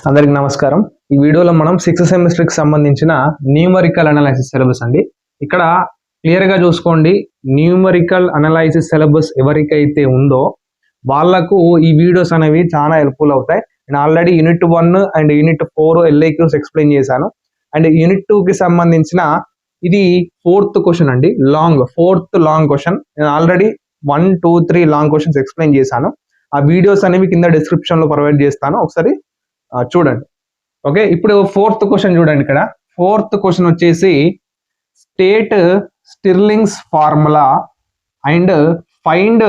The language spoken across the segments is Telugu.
అందరికి నమస్కారం. ఈ వీడియోలో మనం 6th సెమిస్టర్ కి సంబంధించిన న్యూమరికల్ అనాలిసిస్ సిలబస్ అండి. ఇక్కడ క్లియర్ గా చూసుకోండి, న్యూమరికల్ అనాలిసిస్ సిలబస్ ఎవరికైతే ఉందో వాళ్ళకు ఈ వీడియోస్ అనేవి చాలా హెల్ప్ఫుల్ అవుతాయి. నేను already unit 1 and unit 4 LIQs explain చేశాను. అండ్ యూనిట్ 2 కి సంబంధించిన ఇది 4th క్వశ్చన్ అండి, ఫోర్త్ లాంగ్ క్వశ్చన్. నేను ఆల్రెడీ 1, 2, 3 లాంగ్ క్వశ్చన్స్ ఎక్స్ప్లెయిన్ చేశాను. ఆ వీడియోస్ అనేవి కింద డిస్క్రిప్షన్ లో ప్రొవైడ్ చేస్తాను, ఒకసారి చూడండి. ఓకే, ఇప్పుడు 4th క్వశ్చన్ చూడండి. ఇక్కడ 4th క్వశ్చన్ వచ్చేసి state Stirling's formula and find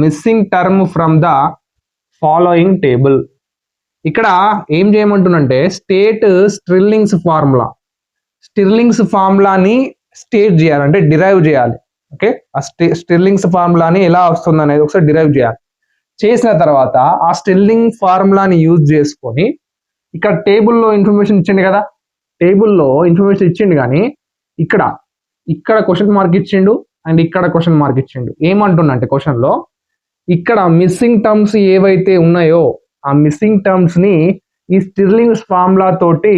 missing term from the following table. ఇక్కడ ఏం చేయమంటుందంటే స్టేట్ స్టిర్లింగ్స్ ఫార్ములాని స్టేట్ చేయాలంటే డిరైవ్ చేయాలి. ఓకే, ఆ స్టిర్లింగ్స్ ఫార్ములాని ఎలా వస్తుంది అనేది ఒకసారి డిరైవ్ చేయాలి. చేసిన తర్వాత ఆ స్టిర్లింగ్ ఫార్ములాని యూజ్ చేసుకొని ఇక్కడ టేబుల్లో ఇన్ఫర్మేషన్ ఇచ్చిండు కదా, టేబుల్లో ఇన్ఫర్మేషన్ ఇచ్చిండు కానీ ఇక్కడ క్వశ్చన్ మార్క్ ఇచ్చిండు అండ్ ఇక్కడ క్వశ్చన్ మార్క్ ఇచ్చిండు. ఏమంటుండంటే క్వశ్చన్లో ఇక్కడ మిస్సింగ్ టర్మ్స్ ఏవైతే ఉన్నాయో ఆ మిస్సింగ్ టర్మ్స్ ని ఈ స్టిర్లింగ్స్ ఫార్ములా తోటి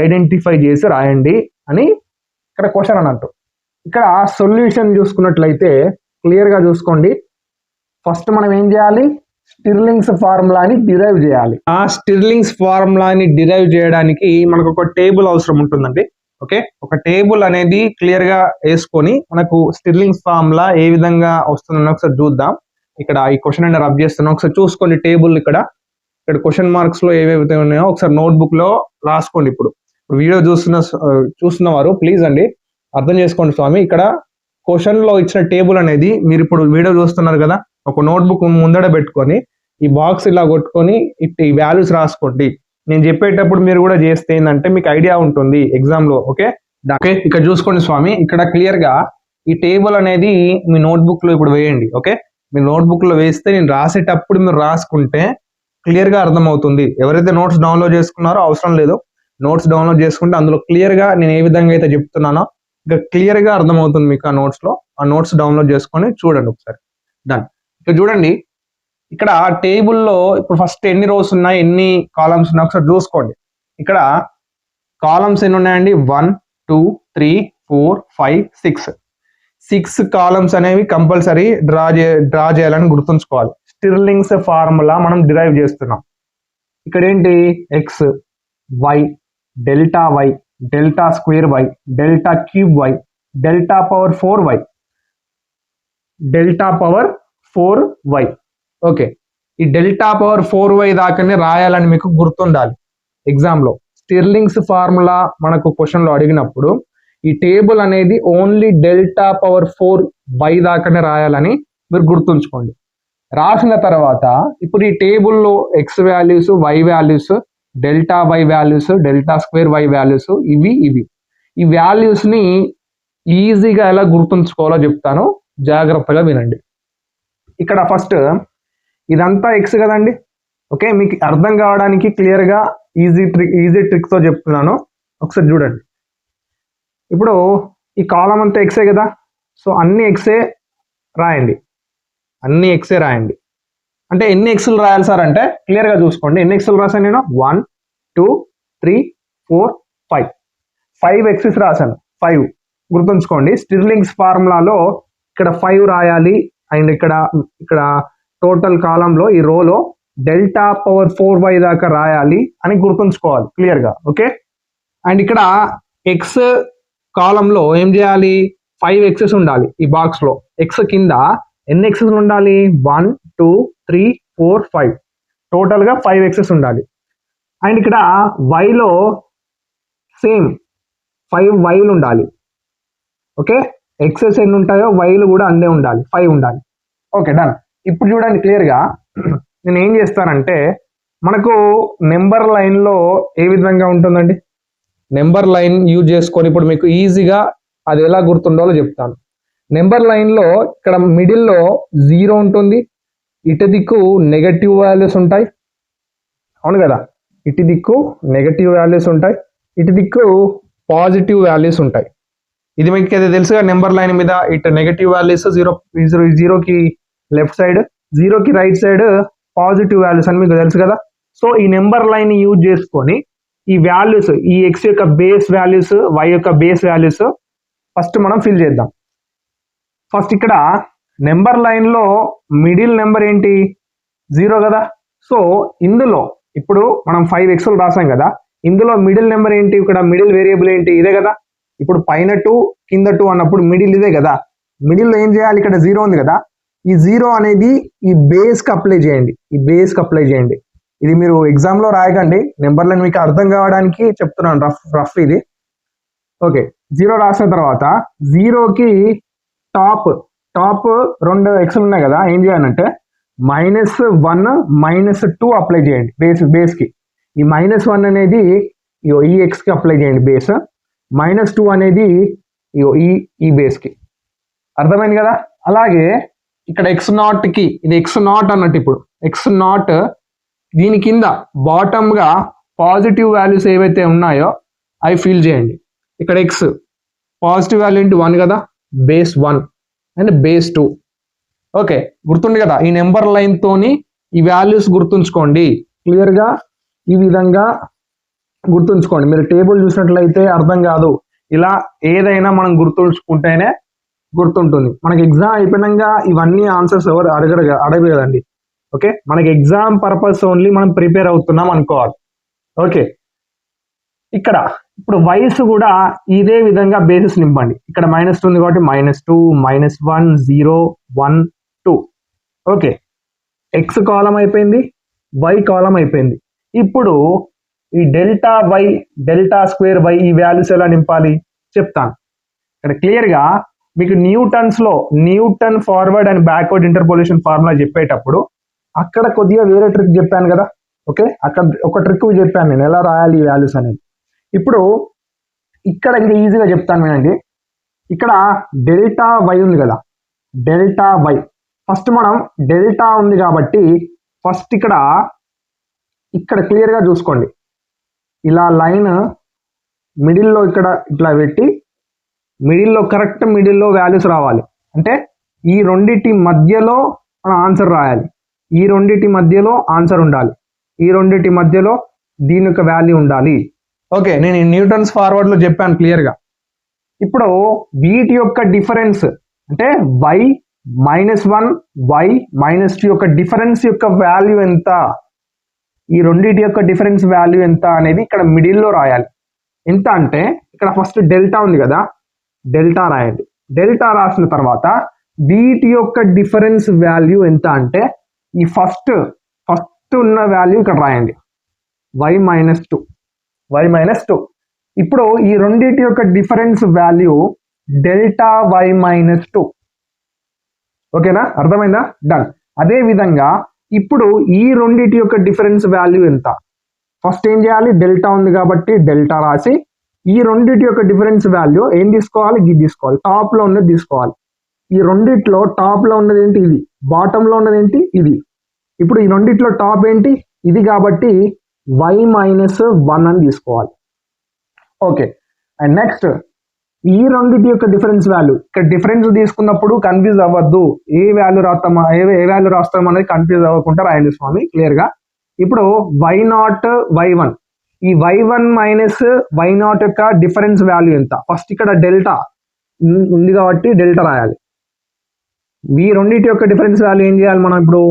ఐడెంటిఫై చేసి రాయండి అని ఇక్కడ క్వశ్చన్ అన్నట్టు. ఇక్కడ సొల్యూషన్ చూసుకున్నట్లయితే క్లియర్ గా చూసుకోండి. ఫస్ట్ మనం ఏం చేయాలి, స్టిర్లింగ్స్ ఫార్ములాని డిరైవ్ చేయాలి. ఆ స్టిర్లింగ్స్ ఫార్ములాని డిరైవ్ చేయడానికి మనకు ఒక టేబుల్ అవసరం ఉంటుందండి. ఓకే, ఒక టేబుల్ అనేది క్లియర్ గా వేసుకొని మనకు స్టిర్లింగ్స్ ఫార్ములా ఏ విధంగా వస్తుందని ఒకసారి చూద్దాం. ఇక్కడ ఈ క్వశ్చన్ అనేది రబ్ చేస్తున్నాం, ఒకసారి చూసుకోండి. టేబుల్ ఇక్కడ క్వశ్చన్ మార్క్స్ లో ఏవైతే ఉన్నాయో ఒకసారి నోట్బుక్ లో రాసుకోండి. ఇప్పుడు వీడియో చూస్తున్న వారు ప్లీజ్ అండి అర్థం చేసుకోండి స్వామి. ఇక్కడ క్వశ్చన్ లో ఇచ్చిన టేబుల్ అనేది మీరు ఇప్పుడు వీడియో చూస్తున్నారు కదా, ఒక నోట్బుక్ ముందడ పెట్టుకొని ఈ బాక్స్ ఇలా కొట్టుకొని ఈ వాల్యూస్ రాసుకోండి. నేను చెప్పేటప్పుడు మీరు కూడా చేస్తే ఏంటంటే మీకు ఐడియా ఉంటుంది ఎగ్జామ్ లో. ఓకే, ఇక్కడ చూసుకోండి స్వామి. ఇక్కడ క్లియర్ గా ఈ టేబుల్ అనేది మీ నోట్బుక్ లో ఇప్పుడు వేయండి. ఓకే, మీ నోట్బుక్ లో వేస్తే నేను రాసేటప్పుడు మీరు రాసుకుంటే క్లియర్ గా అర్థమవుతుంది. ఎవరైతే నోట్స్ డౌన్లోడ్ చేసుకున్నారో అవసరం లేదు, నోట్స్ డౌన్లోడ్ చేసుకుంటే అందులో క్లియర్ గా నేను ఏ విధంగా అయితే చెప్తున్నానో ఇంకా క్లియర్ గా అర్థమవుతుంది మీకు. ఆ నోట్స్ లో ఆ నోట్స్ డౌన్లోడ్ చేసుకొని చూడండి ఒకసారి. డన్. ఇక్కడ చూడండి, ఇక్కడ టేబుల్లో ఇప్పుడు ఫస్ట్ ఎన్ని రోస్ ఉన్నాయి, ఎన్ని కాలమ్స్ ఉన్నాయి ఒకసారి చూసుకోండి. ఇక్కడ కాలమ్స్ ఎన్ని ఉన్నాయండి, 1, 2, 3, 4, 5, 6 కాలమ్స్ అనేవి కంపల్సరీ డ్రా చేయాలని గుర్తుంచుకోవాలి. స్టిర్లింగ్స్ ఫార్ములా మనం డిరైవ్ చేస్తున్నాం. ఇక్కడ ఏంటి, x, y, delta square y, delta cube y, delta power 4y. Okay, ఈ డెల్టా పవర్ 4y దాకానే రాయాలని మీకు గుర్తుండాలి ఎగ్జామ్ లో. స్టిర్లింగ్స్ ఫార్ములా మనకు క్వశ్చన్ లో అడిగినప్పుడు ఈ టేబుల్ అనేది ఓన్లీ డెల్టా పవర్ 4y దాకానే రాయాలని మీరు గుర్తుంచుకోండి. రాసిన తర్వాత ఇప్పుడు ఈ టేబుల్లో x values, y values, delta y values, delta square y values ఇవి ఈ వాల్యూస్ ని ఈజీగా ఎలా గుర్తుంచుకోవాలో చెప్తాను, జాగ్రత్తగా వినండి. ఇక్కడ ఫస్ట్ ఇదంతా ఎక్స్ కదండి. ఓకే, మీకు అర్థం కావడానికి క్లియర్ గా ఈజీ ట్రిక్ తో చెప్తున్నాను, ఒకసారి చూడండి. ఇప్పుడు ఈ కాలం అంతా ఎక్సే కదా, సో అన్ని ఎక్సే రాయండి. అంటే ఎన్ని ఎక్స్లు రాయాలి సార్ అంటే క్లియర్ గా చూసుకోండి. ఎన్ని ఎక్స్లు రాశాను నేను, 1, 2, 3, 4, 5 ఎక్సెస్ రాశాను. 5 గుర్తుంచుకోండి. స్టిర్లింగ్స్ ఫార్ములాలో ఇక్కడ 5 రాయాలి అండ్ ఇక్కడ టోటల్ కాలంలో ఈ రోలో డెల్టా పవర్ 4y దాకా రాయాలి అని గుర్తుంచుకోవాలి క్లియర్ గా. ఓకే, అండ్ ఇక్కడ ఎక్స్ కాలంలో ఏం చేయాలి, 5 ఎక్సెస్ ఉండాలి. ఈ బాక్స్ లో ఎక్స్ కింద ఎన్ని ఎక్సెస్ ఉండాలి, 1, 2, 3, 4, 5 టోటల్ గా 5 ఎక్సెస్ ఉండాలి. అండ్ ఇక్కడ వైలో సేమ్ 5 వైలు ఉండాలి. ఓకే, ఎక్సెస్ ఎన్ని ఉంటాయో వైలు కూడా అన్నీ ఉండాలి, 5 ఉండాలి. Okay, done. ఇప్పుడు చూడండి క్లియర్ గా నేను ఏం చేస్తానంటే మనకు నెంబర్ లైన్ లో ఏ విధంగా ఉంటుందండి, నెంబర్ లైన్ యూజ్ చేసుకొని ఇప్పుడు మీకు ఈజీగా అది ఎలా గుర్తుండాలో చెప్తాను. నెంబర్ లైన్ లో ఇక్కడ మిడిల్లో 0 ఉంటుంది, ఇటు దిక్కు నెగటివ్ వాల్యూస్ ఉంటాయి. అవును కదా, ఇటు దిక్కు నెగటివ్ వాల్యూస్ ఉంటాయి, ఇటు దిక్కు పాజిటివ్ వాల్యూస్ ఉంటాయి. ఇది మీకు అయితే తెలుసుగా, నెంబర్ లైన్ మీద ఇటు నెగటివ్ వాల్యూస్ 0కి లెఫ్ట్ సైడ్, 0కి రైట్ సైడ్ పాజిటివ్ వాల్యూస్ అని మీకు తెలుసు కదా. సో ఈ నెంబర్ లైన్ యూజ్ చేసుకొని ఈ వాల్యూస్, ఈ ఎక్స్ యొక్క బేస్ వాల్యూస్, వై యొక్క బేస్ వాల్యూస్ ఫస్ట్ మనం ఫిల్ చేద్దాం. ఫస్ట్ ఇక్కడ నెంబర్ లైన్ లో మిడిల్ నెంబర్ ఏంటి? 0 కదా. సో ఇందులో ఇప్పుడు మనం 5 ఎక్స్లు రాసాం కదా, ఇందులో మిడిల్ నెంబర్ ఏంటి? ఇక్కడ మిడిల్ వేరియబుల్ ఏంటి? ఇదే కదా. ఇప్పుడు పైన 2 కింద 2 అన్నప్పుడు మిడిల్ ఇదే కదా. మిడిల్ లో ఏం చేయాలి? ఇక్కడ 0 ఉంది కదా, ఈ 0 అనేది ఈ బేస్ కి అప్లై చేయండి. ఈ బేస్ కి అప్లై చేయండి. ఇది మీరు ఎగ్జామ్ లో రాయకండి, నెంబర్ లైన్ మీకు అర్థం కావడానికి చెప్తున్నాను, రఫ్ ఇది. ఓకే, 0 రాసిన తర్వాత 0కి టాప్ 2 ఎక్స్లు ఉన్నాయి కదా, ఏం చేయాలంటే -1 -2 అప్లై చేయండి బేస్ కి. ఈ -1 అనేది ఈ ఎక్స్ కి అప్లై చేయండి బేస్, -2 అనేది ఈ బేస్ కి. అర్థమైంది కదా. అలాగే ఇక్కడ x0 కి, ఇది x0 అన్నట్టు, ఇప్పుడు x0 దీని కింద బాటమ్ గా పాజిటివ్ వాల్యూస్ ఏవైతే ఉన్నాయో అవి ఫిల్ చేయండి. ఇక్కడ x పాజిటివ్ వాల్యూ ఏంటి? 1 కదా, బేస్ 1 అండ్ బేస్ 2. ఓకే, గుర్తుండి కదా. ఈ నెంబర్ లైన్ తోని ఈ వాల్యూస్ గుర్తుంచుకోండి, క్లియర్ గా ఈ విధంగా గుర్తుంచుకోండి. మీరు టేబుల్ చూసినట్లయితే అర్థం కాదు, ఇలా ఏదైనా మనం గుర్తుంచుకుంటేనే గుర్తుంటుంది. మనకి ఎగ్జామ్ అయిపోయినాక ఇవన్నీ ఆన్సర్స్ ఎవరు అడగరు కదండి. ఓకే, మనకి ఎగ్జామ్ పర్పస్ ఓన్లీ మనం ప్రిపేర్ అవుతున్నాం అనుకోవాలి. ఓకే, ఇక్కడ ఇప్పుడు వైస్ కూడా ఇదే విధంగా బేసిస్ నింపండి. ఇక్కడ -2 ఉంది కాబట్టి -2 -1 0 1 2. ఓకే, ఎక్స్ కాలం అయిపోయింది, వై కాలం అయిపోయింది. ఇప్పుడు ఈ delta y, delta square y, ఈ వాల్యూస్ ఎలా నింపాలి చెప్తాను. ఇక్కడ క్లియర్ గా మీకు Newton forward and backward interpolation formula చెప్పేటప్పుడు అక్కడ కొద్దిగా వేరే ట్రిక్ చెప్పాను కదా. ఓకే, అక్కడ ఒక ట్రిక్ చెప్పాను నేను ఎలా రాయాలి ఈ వాల్యూస్ అనేది. ఇప్పుడు ఇక్కడ ఇంకా ఈజీగా చెప్తాను వినండి. ఇక్కడ డెల్టా వై ఉంది కదా, డెల్టా వై ఫస్ట్ మనం డెల్టా ఉంది కాబట్టి ఫస్ట్ ఇక్కడ క్లియర్ గా చూసుకోండి. ఇలా లైన్ మిడిల్లో ఇక్కడ ఇట్లా పెట్టి మిడిల్లో కరెక్ట్ మిడిల్లో వాల్యూస్ రావాలి. అంటే ఈ రెండిటి మధ్యలో మనం ఆన్సర్ రాయాలి, ఈ రెండిటి మధ్యలో ఆన్సర్ ఉండాలి, ఈ రెండిటి మధ్యలో దీని యొక్క వాల్యూ ఉండాలి. ఓకే, నేను న్యూటన్స్ ఫార్వర్డ్ లో చెప్పాను క్లియర్ గా. ఇప్పుడు వీటి యొక్క డిఫరెన్స్ అంటే y -1 y -2 యొక్క డిఫరెన్స్ యొక్క వాల్యూ ఎంత, ఈ రెండిటి యొక్క డిఫరెన్స్ వాల్యూ ఎంత అనేది ఇక్కడ మిడిల్ లో రాయాలి. ఎంత అంటే ఇక్కడ ఫస్ట్ డెల్టా ఉంది కదా, డెల్టా రాయండి. డెల్టా రాసిన తర్వాత వీటి యొక్క డిఫరెన్స్ వాల్యూ ఎంత అంటే ఈ ఫస్ట్ ఉన్న వాల్యూ ఇక్కడ రాయండి, y -2. ఇప్పుడు ఈ రెండిటి యొక్క డిఫరెన్స్ వాల్యూ డెల్టా y -2. ఓకేనా, అర్థమైందా? డన్. అదే విధంగా ఇప్పుడు ఈ రెండిటి యొక్క డిఫరెన్స్ వాల్యూ ఎంత? ఫస్ట్ ఏం చేయాలి? డెల్టా ఉంది కాబట్టి డెల్టా రాసి ఈ రెండిటి యొక్క డిఫరెన్స్ వాల్యూ ఏం తీసుకోవాలి? ఇది తీసుకోవాలి, టాప్ లో ఉన్నది తీసుకోవాలి. ఈ రెండిట్లో టాప్ లో ఉన్నది ఏంటి? ఇది. బాటమ్ లో ఉన్నది ఏంటి? ఇది. ఇప్పుడు ఈ రెండిట్లో టాప్ ఏంటి? ఇది కాబట్టి y -1 అని తీసుకోవాలి. ఓకే, అండ్ నెక్స్ట్ ఈ రెండిటి యొక్క డిఫరెన్స్ వాల్యూ, ఇక్కడ డిఫరెన్స్ తీసుకున్నప్పుడు కన్ఫ్యూజ్ అవ్వద్దు, ఏ వాల్యూ రాస్తాం అనేది కన్ఫ్యూజ్ అవ్వకుండా రాయండి స్వామి క్లియర్ గా. ఇప్పుడు y0 y1, ఈ y1 y0 యొక్క డిఫరెన్స్ వాల్యూ ఎంత? ఫస్ట్ ఇక్కడ డెల్టా ఉంది కాబట్టి డెల్టా రాయాలి. ఈ రెండింటి యొక్క డిఫరెన్స్ వాల్యూ ఏం చేయాలి మనం? ఇప్పుడు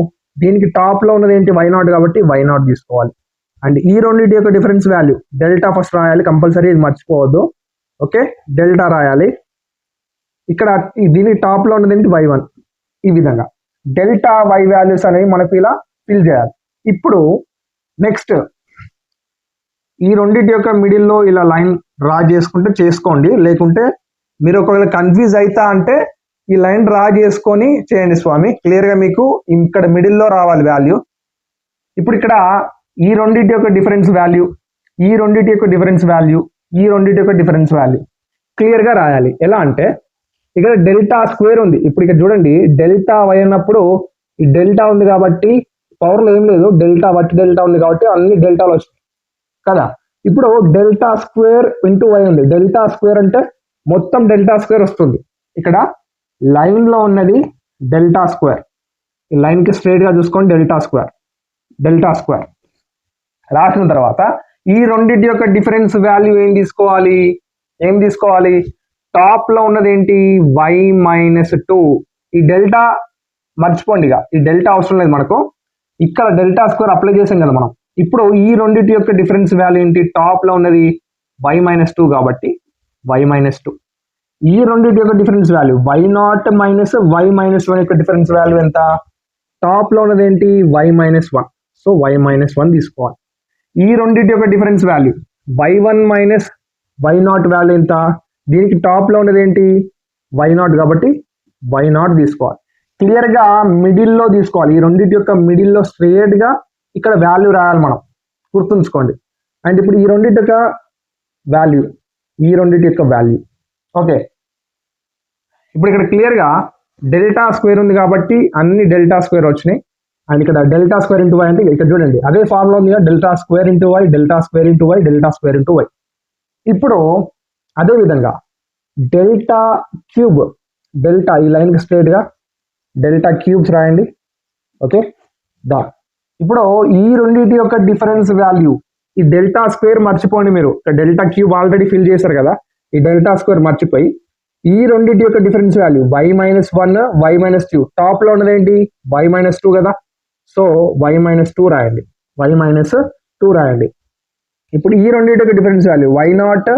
దీనికి టాప్ లో ఉన్నది ఏంటి? y0 కాబట్టి y0 తీసుకోవాలి. అండ్ ఈ రెండింటి యొక్క డిఫరెన్స్ వాల్యూ డెల్టా ఫస్ట్ రాయాలి కంపల్సరీ, ఇది మర్చిపోవద్దు. ఓకే, డెల్టా రాయాలి. ఇక్కడ దీని టాప్ లో ఉన్నది ఏంటి? y1. ఈ విధంగా డెల్టా y వాల్యూస్ అనేవి మనకు ఇలా ఫిల్ చేయాలి. ఇప్పుడు నెక్స్ట్ ఈ రెండింటి యొక్క మిడిల్లో ఇలా లైన్ డ్రా చేసుకుంటే చేసుకోండి, లేకుంటే మీరు ఒకవేళ కన్ఫ్యూజ్ అవుతా అంటే ఈ లైన్ డ్రా చేసుకొని చేయండి స్వామి, క్లియర్ గా మీకు ఇక్కడ మిడిల్లో రావాలి వాల్యూ. ఇప్పుడు ఇక్కడ ఈ రెండింటి యొక్క డిఫరెన్స్ వాల్యూ, ఈ రెండింటి యొక్క డిఫరెన్స్ వాల్యూ, ఈ రెండింటి యొక్క డిఫరెన్స్ వాల్యూ క్లియర్ గా రాయాలి. ఎలా అంటే ఇక్కడ డెల్టా స్క్వేర్ ఉంది. ఇప్పుడు ఇక్కడ చూడండి డెల్టా వై అన్నప్పుడు ఈ డెల్టా ఉంది కాబట్టి పవర్ లో ఏం లేదు, డెల్టా ఉంది కాబట్టి అన్ని డెల్టాలు వస్తాయి కదా. ఇప్పుడు డెల్టా స్క్వేర్ ఇంటూ వై ఉంది. డెల్టా స్క్వేర్ అంటే మొత్తం డెల్టా స్క్వేర్ వస్తుంది. ఇక్కడ లైన్ లో ఉన్నది డెల్టా స్క్వేర్, ఈ లైన్ కి స్ట్రైట్ గా చూసుకోండి డెల్టా స్క్వేర్. రాసిన తర్వాత ఈ రెండింటి యొక్క డిఫరెన్స్ వాల్యూ ఏం తీసుకోవాలి టాప్ లో ఉన్నది ఏంటి y-2. ఈ డెల్టా మర్చిపోండి, ఇక ఈ డెల్టా అవసరం లేదు మనకు, ఇక్కడ డెల్టా స్క్వేర్ అప్లై చేసాం కదా మనం. ఇప్పుడు ఈ రెండింటి యొక్క డిఫరెన్స్ వాల్యూ ఏంటి టాప్ లో ఉన్నది y-2 కాబట్టి y-2. ఈ రెండింటి యొక్క difference value y0 minus y-1 యొక్క డిఫరెన్స్ వాల్యూ ఎంత టాప్ లో ఉన్నది ఏంటి y-1, సో y-1 తీసుకోవాలి. ఈ రెండింటి యొక్క difference value y1 minus y0 value ఎంత దీనికి టాప్ లో ఉన్నది ఏంటి y0 కాబట్టి y0 తీసుకోవాలి. క్లియర్ గా మిడిల్ లో తీసుకోవాలి, ఈ రెండింటి యొక్క మిడిల్ లో స్ట్రేట్ గా ఇక్కడ వాల్యూ రాయాలి మనం, గుర్తుంచుకోండి. అండ్ ఇప్పుడు ఈ రెండింటి యొక్క వాల్యూ ఓకే. ఇప్పుడు ఇక్కడ క్లియర్ గా డెల్టా స్క్వేర్ ఉంది కాబట్టి అన్ని డెల్టా స్క్వేర్ వచ్చినాయి. అండ్ ఇక్కడ డెల్టా స్క్వేర్ ఇంటూ వై అంటే ఇక్కడ చూడండి అదే ఫార్ములా ఉంది కదా, delta square into y, delta square into y, delta square into y. ఇప్పుడు అదే విధంగా డెల్టా క్యూబ్, డెల్టా ఈ లైన్ కి స్ట్రేట్ గా డెల్టా క్యూబ్స్ రాయండి. ఓకే దా. ఇప్పుడు ఈ రెండింటి యొక్క డిఫరెన్స్ వాల్యూ ఈ డెల్టా స్క్వేర్ మర్చిపోండి, మీరు డెల్టా క్యూబ్ ఆల్రెడీ ఫిల్ చేశారు కదా, ఈ డెల్టా స్క్వేర్ మర్చిపోయి ఈ రెండింటి యొక్క difference value y-1 y-2 top లో ఉన్నది ఏంటి y-2 కదా, సో y-2 రాయండి, y-2 రాయండి. ఇప్పుడు ఈ రెండింటి యొక్క difference value y0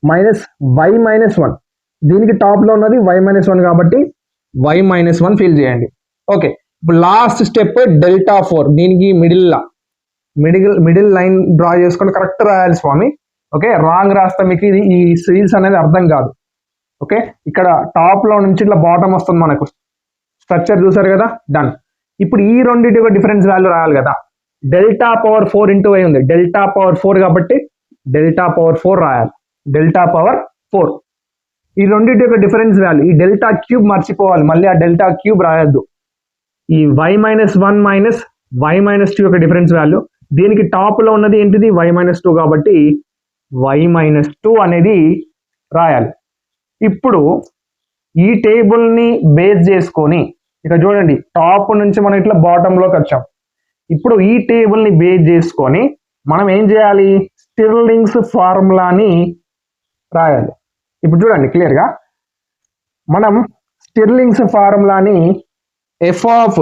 minus y-1 దీనికి టాప్ లో ఉన్నది y-1 కాబట్టి y-1 ఫిల్ చేయండి. ఓకే, ఇప్పుడు లాస్ట్ స్టెప్ డెల్టా 4, దీనికి మిడిల్ లైన్ డ్రా చేసుకొని కరెక్ట్ రాయాలి స్వామి. ఓకే, రాంగ్ రాస్తే మీకు ఇది ఈ సిరీస్ అనేది అర్థం కాదు. ఓకే, ఇక్కడ టాప్ లో నుంచి ఇట్లా బాటమ్ వస్తుంది మనకు స్ట్రక్చర్ చూసారు కదా, డన్. ఇప్పుడు ఈ రెండింటి యొక్క డిఫరెన్స్ వాల్యూ రాయాలి కదా, డెల్టా పవర్ 4 ఇంటూ వై ఉంది, డెల్టా పవర్ 4 కాబట్టి డెల్టా పవర్ 4 రాయాలి, డెల్టా పవర్ 4. ఈ రెండింటి యొక్క డిఫరెన్స్ వాల్యూ ఈ డెల్టా క్యూబ్ మర్చిపోవాలి, మళ్ళీ ఆ డెల్టా క్యూబ్ రాయొద్దు. ఈ y-1 మైనస్ y-2 యొక్క డిఫరెన్స్ వాల్యూ దీనికి టాప్ లో ఉన్నది ఏంటిది y-2 కాబట్టి y-2 అనేది రాయాలి. ఇప్పుడు ఈ టేబుల్ ని బేస్ చేసుకొని ఇక్కడ చూడండి టాప్ నుంచి మనం ఇట్లా బాటమ్ లోకి వచ్చాం. ఇప్పుడు ఈ టేబుల్ ని బేస్ చేసుకొని మనం ఏం చేయాలి స్టిర్లింగ్స్ ఫార్ములాని రాయాలి. ఇప్పుడు చూడండి క్లియర్ గా మనం స్టిర్లింగ్స్ ఫార్ములాని ఎఫ్ ఆఫ్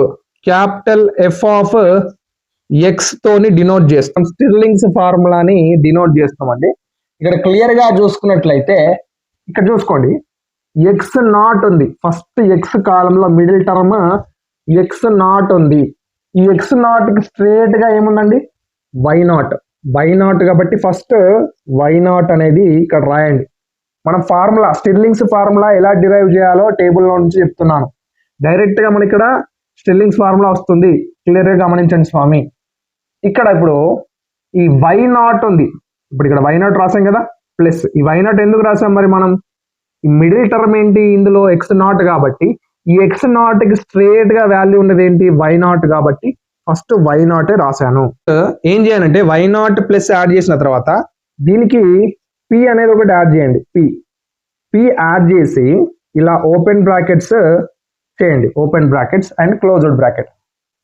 x తోని డినోట్ చేస్తాం, స్టిర్లింగ్స్ ఫార్ములాని డినోట్ చేస్తామండి. ఇక్కడ క్లియర్ గా చూసుకున్నట్లయితే ఇక్కడ చూసుకోండి x0 ఉంది, ఫస్ట్ x కాలంలో మిడిల్ టర్మ్ x0 ఉంది. ఈ x0 కి స్ట్రేట్ గా ఏముందండి y0 కాబట్టి ఫస్ట్ y0 అనేది ఇక్కడ రాయండి. మనం ఫార్ములా స్టిర్లింగ్స్ ఫార్ములా ఎలా డిరైవ్ చేయాలో టేబుల్లో నుంచి చెప్తున్నాను, డైరెక్ట్ గా మన ఇక్కడ స్టిర్లింగ్స్ ఫార్ములా వస్తుంది, క్లియర్ గా గమనించండి స్వామి. ఇక్కడ ఇప్పుడు ఈ y0 ఉంది, ఇప్పుడు ఇక్కడ y0 రాసాం కదా, ప్లస్ ఈ y0 ఎందుకు రాసాం మరి మనం ఈ మిడిల్ టర్మ్ ఏంటి ఇందులో x0 కాబట్టి ఈ x0 కి స్ట్రేట్ గా వాల్యూ ఉన్నది ఏంటి y0 కాబట్టి ఫస్ట్ y0 రాశాను. ఏం చేయాలంటే y0 ప్లస్ యాడ్ చేసిన తర్వాత దీనికి p అనేది ఒకటి యాడ్ చేయండి, p యాడ్ చేసి ఇలా ఓపెన్ బ్రాకెట్స్ చేయండి, open brackets and closed bracket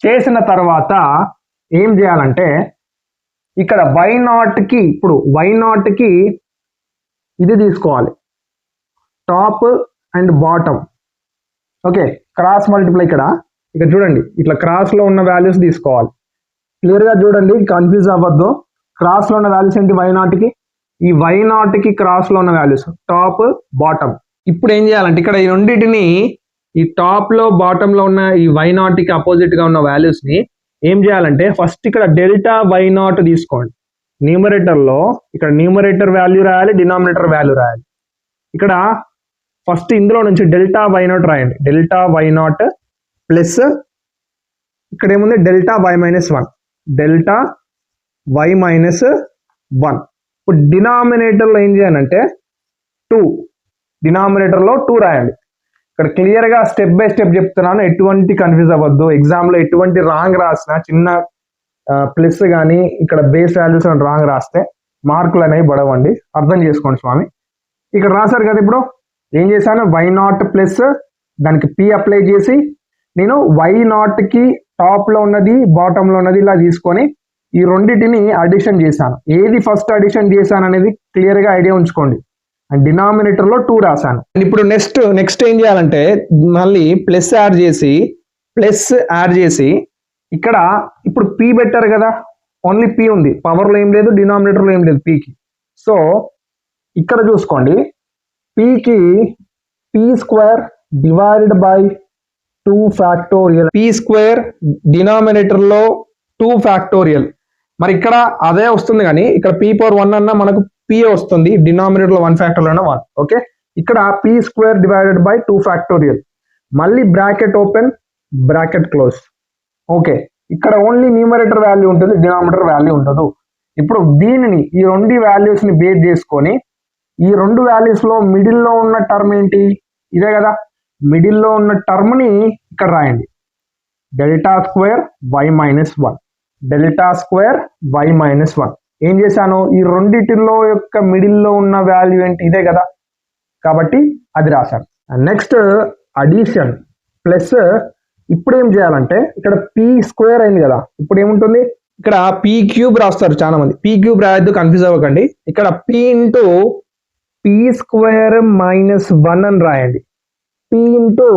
చేసిన తర్వాత ఏం చేయాలంటే ఇక్కడ y0 కి ఇప్పుడు y0 కి ఇది తీసుకోవాలి top and bottom. Okay, cross multiply ఇక్కడ చూడండి ఇట్లా క్రాస్ లో ఉన్న వాల్యూస్ తీసుకోవాలి. క్లియర్ గా చూడండి, కన్ఫ్యూజ్ అవ్వద్దు. క్రాస్ లో ఉన్న వాల్యూస్ ఏంటి y0 కి, ఈ y0 కి క్రాస్ లో ఉన్న వాల్యూస్ టాప్ బాటమ్. ఇప్పుడు ఏం చేయాలంటే ఇక్కడ ఈ రెండింటిని ఈ టాప్ లో బాటమ్ లో ఉన్న ఈ y0 కి అపోజిట్ గా ఉన్న వాల్యూస్ ని ఏం చేయాలంటే ఫస్ట్ ఇక్కడ డెల్టా y0 తీసుకోండి, న్యూమరేటర్ లో ఇక్కడ న్యూమరేటర్ వాల్యూ రాయాలి, డినామినేటర్ వాల్యూ రాయాలి. ఇక్కడ ఫస్ట్ ఇందులో నుంచి డెల్టా y0 రాయండి, డెల్టా y0 ప్లస్ ఇక్కడ ఏముంది డెల్టా y-1, డెల్టా y-1. ఇప్పుడు డినామినేటర్ లో ఏం చేయాలంటే 2, డినామినేటర్ లో 2 రాయండి. ఇక్కడ క్లియర్ గా స్టెప్ బై స్టెప్ చెప్తున్నాను, ఎటువంటి కన్ఫ్యూజ్ అవ్వద్దు. ఎగ్జామ్ లో ఎటువంటి రాంగ్ రాసిన చిన్న ప్లస్ కానీ ఇక్కడ బేస్ వాల్యూస్ రాంగ్ రాస్తే మార్కులు అనేవి పడవండి, అర్థం చేసుకోండి స్వామి. ఇక్కడ రాశారు కదా, ఇప్పుడు ఏం చేశాను y0 ప్లస్ దానికి p అప్లై చేసి నేను y0 కి టాప్ లో ఉన్నది బాటమ్ లో ఉన్నది ఇలా తీసుకొని ఈ రెండింటిని అడిషన్ చేశాను. ఏది ఫస్ట్ అడిషన్ చేశాను అనేది క్లియర్గా ఐడియా ఉంచుకోండి. అండ్ డినామినేటర్లో 2 రాశాను. అండ్ ఇప్పుడు నెక్స్ట్ ఏం చేయాలంటే మళ్ళీ ప్లస్ యాడ్ చేసి ఇక్కడ ఇప్పుడు పీ పెట్టారు కదా, ఓన్లీ పీ ఉంది, పవర్లో ఏం లేదు, డినామినేటర్లో ఏం లేదు పీకి. సో ఇక్కడ చూసుకోండి, పీకి p square divided by 2 factorial, p square డినామినేటర్లో 2 ఫ్యాక్టోరియల్. మరి ఇక్కడ అదే వస్తుంది కానీ ఇక్కడ పీ పవర్ 1 అన్న మనకు పీ వస్తుంది, డినామినేటర్లో 1 ఫ్యాక్టోరియల్ అన్న 1. ఓకే, ఇక్కడ p square divided by 2 factorial, మళ్ళీ bracket open bracket close. Okay, ఇక్కడ ఓన్లీ న్యూమరేటర్ వాల్యూ ఉంటుంది, డినామినేటర్ వాల్యూ ఉండదు. ఇప్పుడు దీనిని ఈ 2 వాల్యూస్ ని బేస్ చేసుకొని ఈ 2 వాల్యూస్ లో మిడిల్లో ఉన్న టర్మ్ ఏంటి, ఇదే కదా, మిడిల్లో ఉన్న టర్మ్ ని ఇక్కడ రాయండి. Delta square y minus 1, delta square y minus 1. ఏం చేశాను, ఈ రెండిటిలో యొక్క మిడిల్లో ఉన్న వాల్యూ ఏంటి, ఇదే కదా, కాబట్టి అది రాశాను. నెక్స్ట్ అడిషన్ ప్లస్, ఇప్పుడు ఏం చేయాలంటే ఇక్కడ పీ స్క్వేర్ అయింది కదా, ఇప్పుడు ఏముంటుంది, ఇక్కడ పీ క్యూబ్ రాస్తారు చాలా మంది, పీ క్యూబ్ రాయద్దు, కన్ఫ్యూజ్ అవ్వకండి. ఇక్కడ P into P square minus 1 అని రాయండి. P into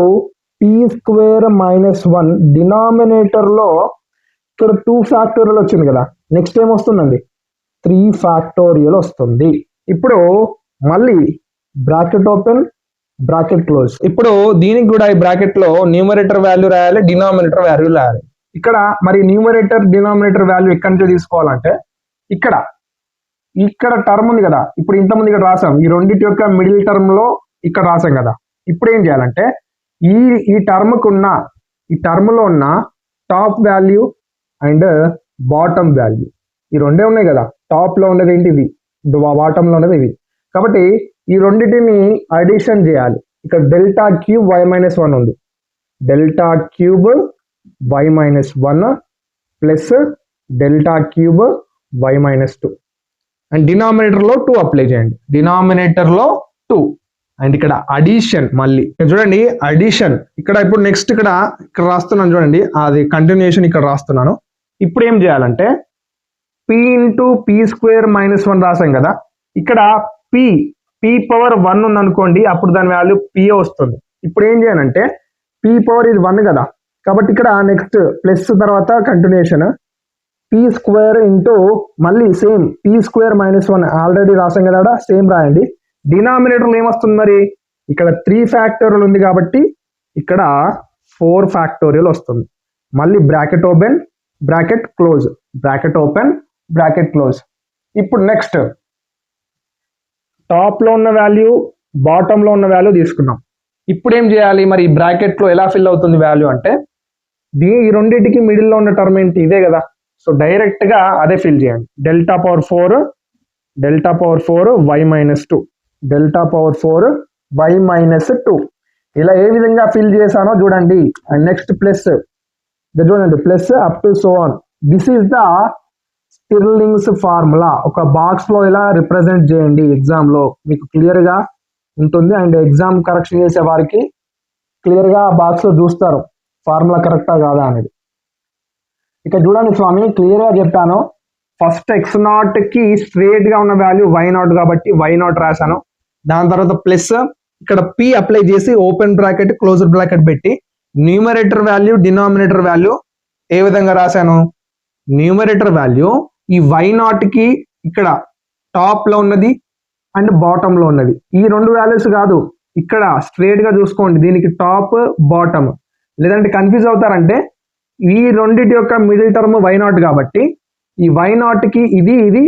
P square minus 1, డినామినేటర్లో ఇక్కడ 2 ఫ్యాక్టోరియల్ వచ్చింది కదా, నెక్స్ట్ ఏం వస్తుందండి, 3 ఫ్యాక్టోరియల్ వస్తుంది. ఇప్పుడు మళ్ళీ బ్రాకెట్ ఓపెన్ బ్రాకెట్ క్లోజ్. ఇప్పుడు దీనికి కూడా ఈ బ్రాకెట్ లో న్యూమరేటర్ వాల్యూ రాయాలి, డినామినేటర్ వాల్యూ రాయాలి. ఇక్కడ మరి న్యూమరేటర్ డినామినేటర్ వాల్యూ ఎక్కడి నుంచి తీసుకోవాలంటే ఇక్కడ టర్మ్ ఉంది కదా, ఇప్పుడు ఇంతకుముందు ఇక్కడ రాసాం, ఈ రెండింటి యొక్క మిడిల్ టర్మ్ లో ఇక్కడ రాసాం కదా. ఇప్పుడు ఏం చేయాలంటే ఈ టర్మ్ లో ఉన్న top value and bottom value, ఈ రెండే ఉన్నాయి కదా, టాప్ లో ఉన్నది ఏంటి ఇది, బాటమ్ లో ఉన్నది ఇది. కాబట్టి ఈ రెండింటిని అడిషన్ చేయాలి. ఇక్కడ డెల్టా క్యూబ్ వై మైనస్ 1 ఉంది, delta cube y minus 1 plus delta cube y minus 2. And డినామినేటర్లో 2 అప్లై చేయండి, డినామినేటర్లో 2. అండ్ ఇక్కడ అడిషన్, మళ్ళీ చూడండి అడిషన్, ఇక్కడ ఇప్పుడు నెక్స్ట్ ఇక్కడ రాస్తున్నాను చూడండి, అది కంటిన్యూషన్ ఇక్కడ రాస్తున్నాను. ఇప్పుడు ఏం చేయాలంటే P into P square minus 1 రాసాం కదా, ఇక్కడ పీ పవర్ 1 ఉంది అనుకోండి, అప్పుడు దాని వాల్యూ పీ వస్తుంది. ఇప్పుడు ఏం చేయాలంటే పీ పవర్ ఇది 1 కదా, కాబట్టి ఇక్కడ నెక్స్ట్ ప్లస్ తర్వాత కంటిన్యూషన్ పీ స్క్వేర్ ఇంటూ మళ్ళీ same P square minus 1 already రాసాం కదా, సేమ్ రాయండి. డినామినేటర్లో ఏమొస్తుంది, మరి ఇక్కడ 3 ఫ్యాక్టోరియల్ ఉంది కాబట్టి ఇక్కడ 4 ఫ్యాక్టోరియల్ వస్తుంది. మళ్ళీ bracket open bracket close, bracket open bracket close. ఇప్పుడు నెక్స్ట్ టాప్ లో ఉన్న వాల్యూ బాటమ్ లో ఉన్న వాల్యూ తీసుకున్నాం. ఇప్పుడు ఏం చేయాలి, మరి ఈ బ్రాకెట్ లో ఎలా ఫిల్ అవుతుంది వాల్యూ అంటే ఈ రెండింటికి మిడిల్ లో ఉన్న టర్మ్ ఏంటి, ఇదే కదా. సో డైరెక్ట్ గా అదే ఫిల్ చేయండి. Delta power 4 y minus 2, delta power 4 y minus 2. ఇలా ఏ విధంగా ఫిల్ చేశానో చూడండి. అండ్ నెక్స్ట్ ప్లస్, చూడండి plus up to so on. This is the Stirling's formula. ఒక బాక్స్ లో ఇలా రిప్రజెంట్ చేయండి, ఎగ్జామ్ లో మీకు క్లియర్ గా ఉంటుంది. అండ్ ఎగ్జామ్ కరెక్షన్ చేసే వారికి క్లియర్ గా బాక్స్ లో చూస్తారు ఫార్ములా కరెక్టా కాదా అనేది. ఇక చూడండి స్వామి, క్లియర్ గా చెప్పాను. ఫస్ట్ x0 కి స్ట్రేట్ గా ఉన్న వాల్యూ y0 కాబట్టి y0 రాశాను. దాని తర్వాత ప్లస్ ఇక్కడ p అప్లై చేసి ఓపెన్ బ్రాకెట్ క్లోజ్డ్ బ్రాకెట్ పెట్టి న్యూమరేటర్ వాల్యూ డినామినేటర్ వాల్యూ ఏ విధంగా రాశాను, న్యూమరేటర్ వాల్యూ ఈ y0 కి ఇక్కడ టాప్ లో ఉన్నది అండ్ బాటమ్ లో ఉన్నది, ఈ 2 వాల్యూస్ కాదు, ఇక్కడ స్ట్రేట్ గా చూసుకోండి, దీనికి టాప్ బాటమ్. లేదంటే కన్ఫ్యూజ్ అవుతారంటే ఈ రెండింటి యొక్క మిడిల్ టర్మ్ y0 కాబట్టి ఈ y0 కి ఇది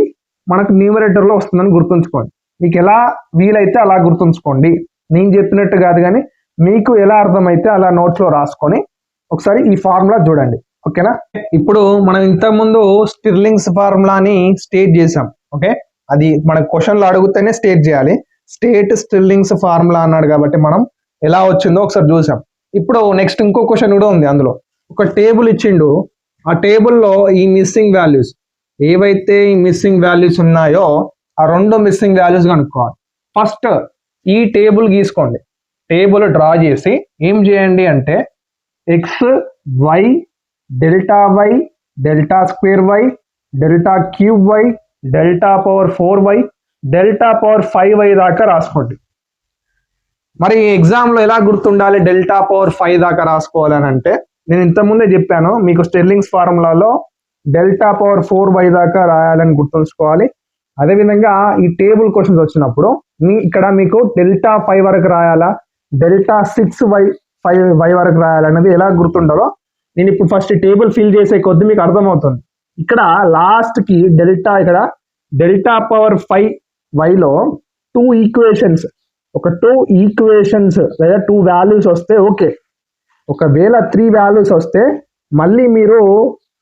మనకు న్యూమరేటర్ లో వస్తుందని గుర్తుంచుకోండి. మీకు ఎలా వీలైతే అలా గుర్తుంచుకోండి, నేను చెప్పినట్టు కాదు, కానీ మీకు ఎలా అర్థమైతే అలా నోట్స్ లో రాసుకొని ఒకసారి ఈ ఫార్ములా చూడండి. ఓకేనా, ఇప్పుడు మనం ఇంతకుముందు స్టిర్లింగ్స్ ఫార్ములాని స్టేట్ చేసాం. ఓకే, అది మన క్వశ్చన్లో అడిగితేనే స్టేట్ చేయాలి. స్టేట్ స్టిర్లింగ్స్ ఫార్ములా అన్నాడు కాబట్టి మనం ఎలా వచ్చిందో ఒకసారి చూసాం. ఇప్పుడు నెక్స్ట్ ఇంకో క్వశ్చన్ కూడా ఉంది. అందులో ఒక టేబుల్ ఇచ్చిండు, ఆ టేబుల్లో ఈ మిస్సింగ్ వాల్యూస్ ఏవైతే ఈ మిస్సింగ్ వాల్యూస్ ఉన్నాయో ఆ 2 మిస్సింగ్ వాల్యూస్ కనుక్కోవాలి. ఫస్ట్ ఈ టేబుల్ గీసుకోండి, టేబుల్ డ్రా చేసి ఏం చేయండి అంటే x y delta square y delta cube y, delta power 4y, delta power 5y దాకా రాసుకోండి. మరి ఎగ్జామ్లో ఎలా గుర్తుండాలి డెల్టా పవర్ 5 దాకా రాసుకోవాలని అంటే, నేను ఇంతకుముందే చెప్పాను మీకు స్టెర్లింగ్స్ ఫార్ములాలో డెల్టా పవర్ 4y దాకా రాయాలని గుర్తుంచుకోవాలి. అదేవిధంగా ఈ టేబుల్ క్వశ్చన్స్ వచ్చినప్పుడు ఇక్కడ మీకు డెల్టా 5 వరకు రాయాలా, డెల్టా 6y వరకు రాయాలన్నది ఎలా గుర్తుండాలో నేను ఇప్పుడు ఫస్ట్ టేబుల్ ఫిల్ చేసే కొద్ది మీకు అర్థమవుతుంది. ఇక్కడ లాస్ట్కి ఇక్కడ డెల్టా పవర్ 5yలో 2 ఈక్వేషన్స్, ఒక 2 ఈక్వేషన్స్ లేదా 2 వాల్యూస్ వస్తే ఓకే. ఒకవేళ 3 వాల్యూస్ వస్తే మళ్ళీ మీరు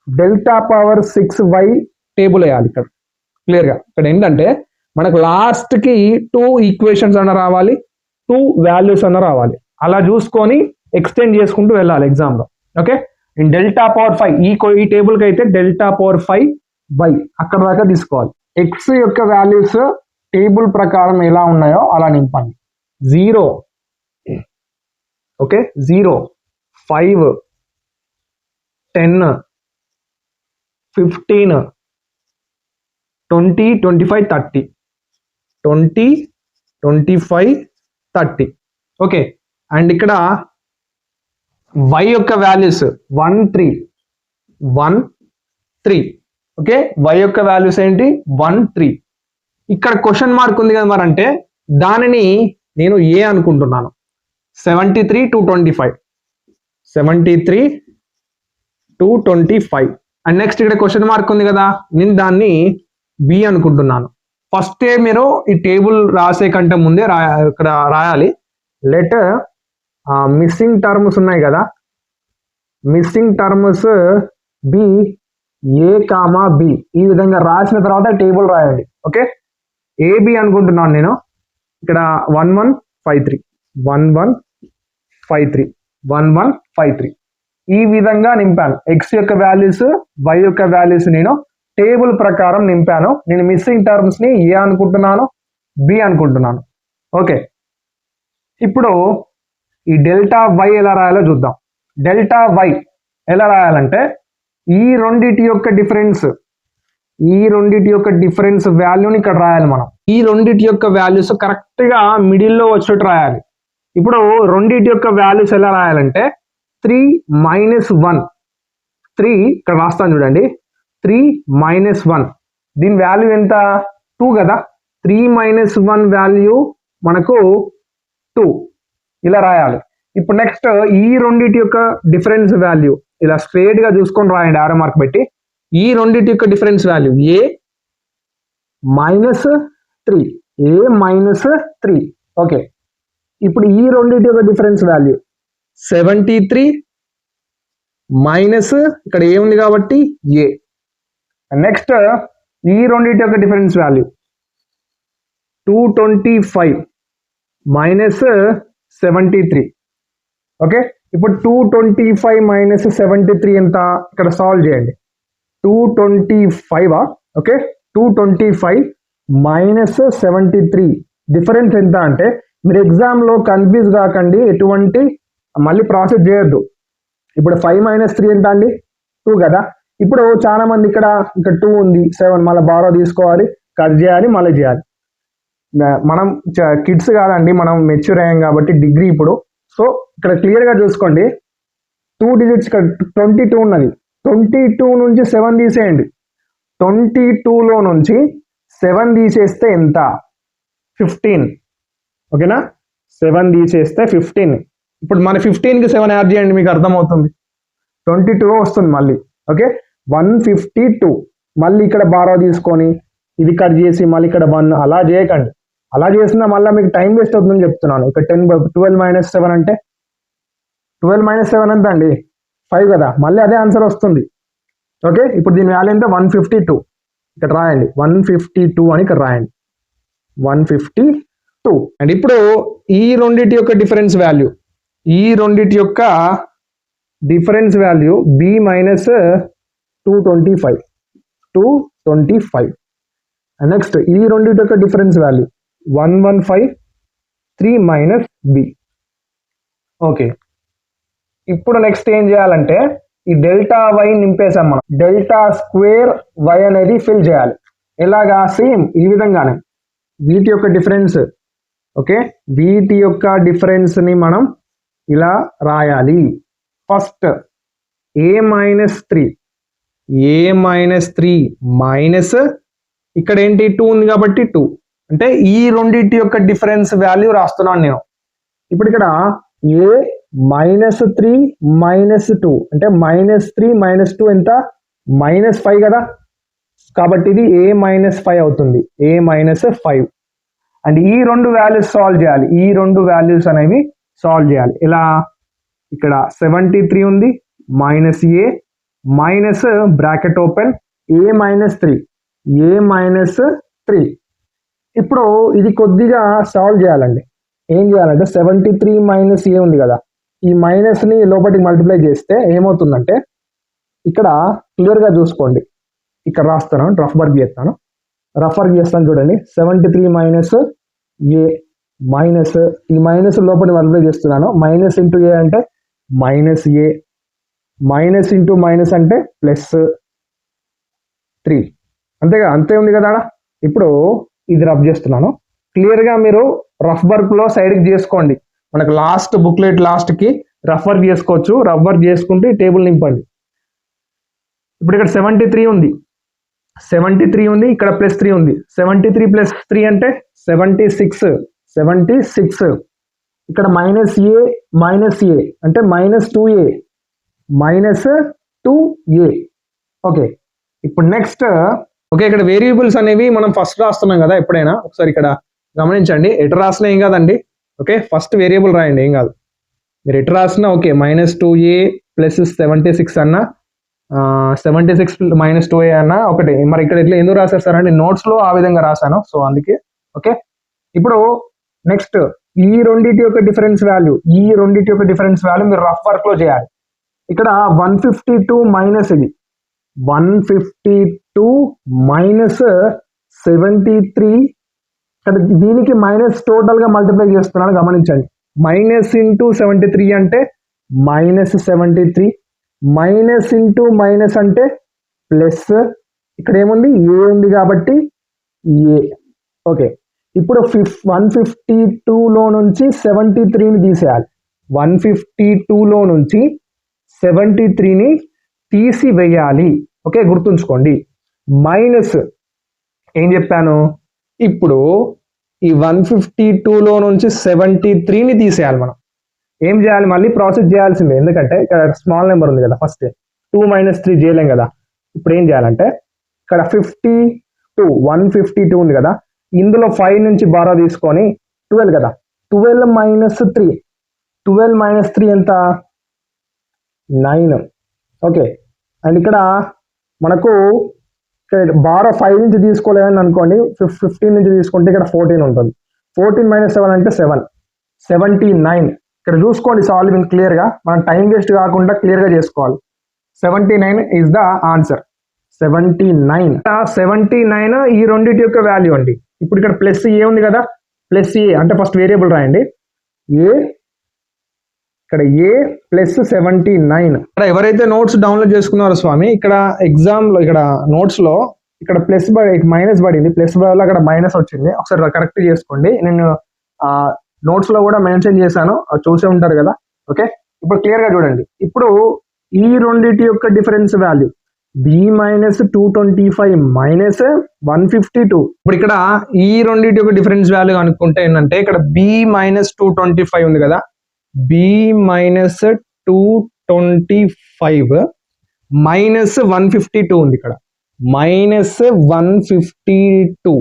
డెల్టా పవర్ 6y టేబుల్ వేయాలి. ఇక్కడ క్లియర్గా ఇక్కడ ఏంటంటే మనకు లాస్ట్కి 2 ఈక్వేషన్స్ అన్న రావాలి, 2 వాల్యూస్ అన్న రావాలి. అలా చూసుకొని ఎక్స్టెండ్ చేసుకుంటూ వెళ్ళాలి ఎగ్జామ్లో. ఓకే, ఇన్ డెల్టా పవర్ 5 ఈ టేబుల్కి అయితే డెల్టా పవర్ 5y అక్కడ దాకా తీసుకోవాలి. ఎక్స్ యొక్క వాల్యూస్ టేబుల్ ప్రకారం ఎలా ఉన్నాయో అలా నింపండి. 0, ఓకే, 0, 5, 10, 15, 20, 25, 30, 20, 25, 30. ఓకే, అండ్ ఇక్కడ y యొక్క వాల్యూస్ 1, 3, 1, 3. ఓకే, y యొక్క వాల్యూస్ ఏంటి 1, 3. ఇక్కడ క్వశ్చన్ మార్క్ ఉంది కదా మరి, అంటే దానిని నేను ఏ అనుకుంటున్నాను. 73 to 25, 73 to 25. అండ్ నెక్స్ట్ ఇక్కడ క్వశ్చన్ మార్క్ ఉంది కదా, నేను దాన్ని బి అనుకుంటున్నాను. ఫస్టే మీరు ఈ టేబుల్ రాసే కంటే ముందే ఇక్కడ రాయాలి. లెట్ మిస్సింగ్ టర్మ్స్ ఉన్నాయి కదా, మిస్సింగ్ టర్మ్స్ బి ఏ కామా బి, ఈ విధంగా రాసిన తర్వాత టేబుల్ రాయండి. ఓకే, ఏబి అనుకుంటున్నాను నేను. ఇక్కడ 1, 1, 5, 3, 1, 1, 5, 3, 1, 1, 5, 3 ఈ విధంగా నింపాను. ఎక్స్ యొక్క వాల్యూస్, వై యొక్క వాల్యూస్ నేను టేబుల్ ప్రకారం నింపాను. నేను మిస్సింగ్ టర్మ్స్ ని ఏ అనుకుంటున్నాను, బి అనుకుంటున్నాను. ఓకే, ఇప్పుడు ఈ డెల్టా వై ఎలా రాయాలో చూద్దాం. డెల్టా వై ఎలా రాయాలంటే ఈ రెండిటి యొక్క డిఫరెన్స్ వాల్యూని ఇక్కడ రాయాలి మనం. ఈ రెండిటి యొక్క వాల్యూస్ కరెక్ట్ గా మిడిల్లో వచ్చేట్టు రాయాలి. ఇప్పుడు రెండిటి యొక్క వాల్యూస్ ఎలా రాయాలంటే 3 - 1, 3 ఇక్కడ రాస్తాను చూడండి, 3 - 1 దీని వాల్యూ ఎంత 2 కదా. 3 - 1 వాల్యూ మనకు 2 ఇలా రాయాలి. ఇప్పుడు నెక్స్ట్ ఈ రెండిటి యొక్క డిఫరెన్స్ వాల్యూ ఇలా స్ట్రేట్ గా చూసుకొని రాయండి, ఆరో మార్క్ పెట్టి. ఈ రెండిటి యొక్క డిఫరెన్స్ వాల్యూ ఏ -3, ఏ -3. ఓకే, ఇప్పుడు ఈ రెండిటి యొక్క డిఫరెన్స్ వాల్యూ 73 మైనస్ ఇక్కడ ఏముంది కాబట్టి ఏ. నెక్స్ట్ ఈ రెండిటి యొక్క డిఫరెన్స్ వాల్యూ 225 - 73. ఓకే, ఇప్పుడు 225 - 73 ఎంత, ఇక్కడ సాల్వ్ చేయండి. 225, ఓకే, 225 - 73 డిఫరెన్స్ ఎంత అంటే, మీరు ఎగ్జామ్లో కన్ఫ్యూజ్ కాకండి, ఎటువంటి మళ్ళీ ప్రాసెస్ చేయొద్దు. ఇప్పుడు 5 - 3 ఎంత అండి 2 కదా. ఇప్పుడు చాలా మంది ఇక్కడ 2 ఉంది, 7 మళ్ళీ బారో తీసుకోవాలి, కట్ చేయాలి, మళ్ళీ చేయాలి. మనం కిడ్స్ కాదండి, మనం మెచ్యూర్ అయ్యాం కాబట్టి డిగ్రీ ఇప్పుడు. సో ఇక్కడ క్లియర్గా చూసుకోండి, 2 డిజిట్స్ ఇక్కడ 22 ఉన్నది. 22 నుంచి 7 తీసేయండి. 22లో నుంచి 7 తీసేస్తే ఎంత 15. ఓకేనా, 7 తీసేస్తే 15. ఇప్పుడు మన 15కి 7 యాడ్ చేయండి, మీకు అర్థమవుతుంది. 22 వస్తుంది మళ్ళీ. ఓకే, 152. మళ్ళీ ఇక్కడ బారో తీసుకొని ఇది కట్ చేసి మళ్ళీ ఇక్కడ 1 అలా చేయకండి. అలా చేసినా మళ్ళీ మీకు టైం వేస్ట్ అవుతుందని చెప్తున్నాను. ఇక్కడ 12 - 7 అంటే 12 - 7 ఎంత అండి 5 కదా, మళ్ళీ అదే ఆన్సర్ వస్తుంది. ఓకే, ఇప్పుడు దీని వాల్యూ ఎంత 152. ఇక్కడ రాయండి 152 అని ఇక్కడ రాయండి 152. అండ్ ఇప్పుడు ఈ రెండిటి యొక్క డిఫరెన్స్ వాల్యూ, బి -225. నెక్స్ట్ ఈ రెండిటి యొక్క డిఫరెన్స్ వాల్యూ 115 3 - బి. ఓకే, ఇప్పుడు నెక్స్ట్ ఏం చేయాలంటే ఈ డెల్టా వై నింపేసాం మనం. డెల్టా స్క్వేర్ వై అనేది ఫిల్ చేయాలి. ఎలాగా? సేమ్ ఈ విధంగానే వీటి యొక్క డిఫరెన్స్, ఓకే, వీటి యొక్క డిఫరెన్స్ ని మనం ఇలా రాయాలి. ఫస్ట్ a మైనస్ 3 మైనస్ ఇక్కడ ఏంటి 2 ఉంది కాబట్టి 2, అంటే ఈ రెండింటి యొక్క డిఫరెన్స్ వాల్యూ రాస్తున్నాను నేను. ఇప్పుడు ఇక్కడ a మైనస్ 3 మైనస్ 2 అంటే -3 - 2 ఎంత? -5 కదా. కాబట్టి ఇది a - 5 అవుతుంది. a - 5. అండ్ ఈ రెండు వాల్యూస్ సాల్వ్ చేయాలి. ఈ రెండు వాల్యూస్ అనేవి సాల్వ్ చేయాలి. ఇలా ఇక్కడ 73 ఉంది, -a minus bracket open a - 3. ఇప్పుడు ఇది కొద్దిగా సాల్వ్ చేయాలండి. ఏం చేయాలంటే 73 - a ఉంది కదా, ఈ మైనస్ ని లోపలికి మల్టిప్లై చేస్తే ఏమవుతుందంటే, ఇక్కడ క్లియర్గా చూసుకోండి, ఇక్కడ రాస్తాను, రఫ్ వర్క్ చేస్తాను చూడండి. 73 - a మైనస్, ఈ మైనస్ లోపలికి మల్టిప్లై చేస్తున్నాను. మైనస్ ఇంటూ ఏ అంటే -a, మైనస్ ఇంటూ మైనస్ అంటే +3, అంతేగా, అంతే ఉంది కదా. ఇప్పుడు ఇది రఫ్ చేస్తున్నాను. క్లియర్గా మీరు రఫ్ వర్క్ లో సైడ్కి చేసుకోండి. మనకు లాస్ట్ బుక్లెట్ లాస్ట్కి రఫ్ వర్క్ చేసుకోవచ్చు. రఫ్ వర్క్ చేసుకుంటే టేబుల్ నింపండి. ఇప్పుడు ఇక్కడ 73 ఉంది, ఇక్కడ +3 ఉంది. 73 + 3 అంటే 76. ఇక్కడ -a అంటే -2a, ఓకే. ఇప్పుడు నెక్స్ట్, ఓకే, ఇక్కడ వేరియబుల్స్ అనేవి మనం ఫస్ట్ రాస్తున్నాం కదా ఎప్పుడైనా. ఒకసారి ఇక్కడ గమనించండి, ఎటు రాసినా ఏం కాదండి. ఓకే, ఫస్ట్ వేరియబుల్ రాయండి, ఏం కాదు. మీరు ఎటు రాసినా ఓకే. -2a + 76 అన్న, 76 - 2a అన్న ఒకటి. మరి ఇక్కడ ఇట్లా ఎందుకు రాశారు సార్ అంటే నోట్స్లో ఆ విధంగా రాశాను, సో అందుకే. ఓకే, ఇప్పుడు నెక్స్ట్ ఈ రెండింటి యొక్క డిఫరెన్స్ వాల్యూ మీరు రఫ్ వర్క్ లో చేయాలి. ఇక్కడ 152 మైనస్, ఇది 152 - 73, ఇక్కడ దీనికి మైనస్ టోటల్ గా మల్టిప్లై చేస్తున్నాను, గమనించండి. మైనస్ ఇంటూ 73 అంటే -73, మైనస్ ఇంటూ మైనస్ అంటే ప్లస్, ఇక్కడ ఏముంది ఏ ఉంది కాబట్టి ఏ. ఓకే, ఇప్పుడు 152లో నుంచి 73ని తీసేయాలి. 152లో నుంచి 73ని తీసివేయాలి. ఓకే, గుర్తుంచుకోండి. మైనస్ ఏం చెప్పాను, ఇప్పుడు ఈ 152లో నుంచి 73ని తీసేయాలి. మనం ఏం చేయాలి, మళ్ళీ ప్రాసెస్ చేయాల్సిందే, ఎందుకంటే ఇక్కడ స్మాల్ నెంబర్ ఉంది కదా, ఫస్ట్ 2 - 3 చేయలేం కదా. ఇప్పుడు ఏం చేయాలంటే ఇక్కడ 152 ఉంది కదా, ఇందులో 5 నుంచి బారా తీసుకొని 12 కదా, 12 - 3 ఎంత? 9. ఓకే, అండ్ ఇక్కడ మనకు బారా 5 నుంచి తీసుకోలేదని అనుకోండి, 15 నుంచి తీసుకుంటే ఇక్కడ 14 ఉంటుంది. 14 - 7 అంటే 7, 79. ఇక్కడ చూసుకోండి సాల్వింగ్ క్లియర్గా, మనం టైం వేస్ట్ కాకుండా క్లియర్గా చేసుకోవాలి. 79 ఈజ్ ద ఆన్సర్. 79 ఈ రెండింటి యొక్క వాల్యూ అండి. ఇప్పుడు ఇక్కడ +a ఉంది కదా, +a అంటే ఫస్ట్ వేరియబుల్ రాయండి. a, ఇక్కడ a +79. ఇక్కడ ఎవరైతే నోట్స్ డౌన్లోడ్ చేసుకున్నారో స్వామి, ఇక్కడ ఎగ్జామ్ లో, ఇక్కడ నోట్స్ లో ఇక్కడ మైనస్ పడింది, ప్లస్ వల్ల అక్కడ మైనస్ వచ్చింది. ఒకసారి కరెక్ట్ చేసుకోండి. నేను నోట్స్ లో కూడా మెన్షన్ చేశాను, చూసే ఉంటారు కదా. ఓకే, ఇప్పుడు క్లియర్ గా చూడండి. ఇప్పుడు ఈ రెండింటి యొక్క డిఫరెన్స్ వాల్యూ b - 225 - 152. ఇప్పుడు ఇక్కడ ఈ రెండింటి యొక్క డిఫరెన్స్ వాల్యూ అనుకుంటే ఏంటంటే, ఇక్కడ b - 225 ఉంది కదా, b - 225 -152 ఉంది ఇక్కడ, -152.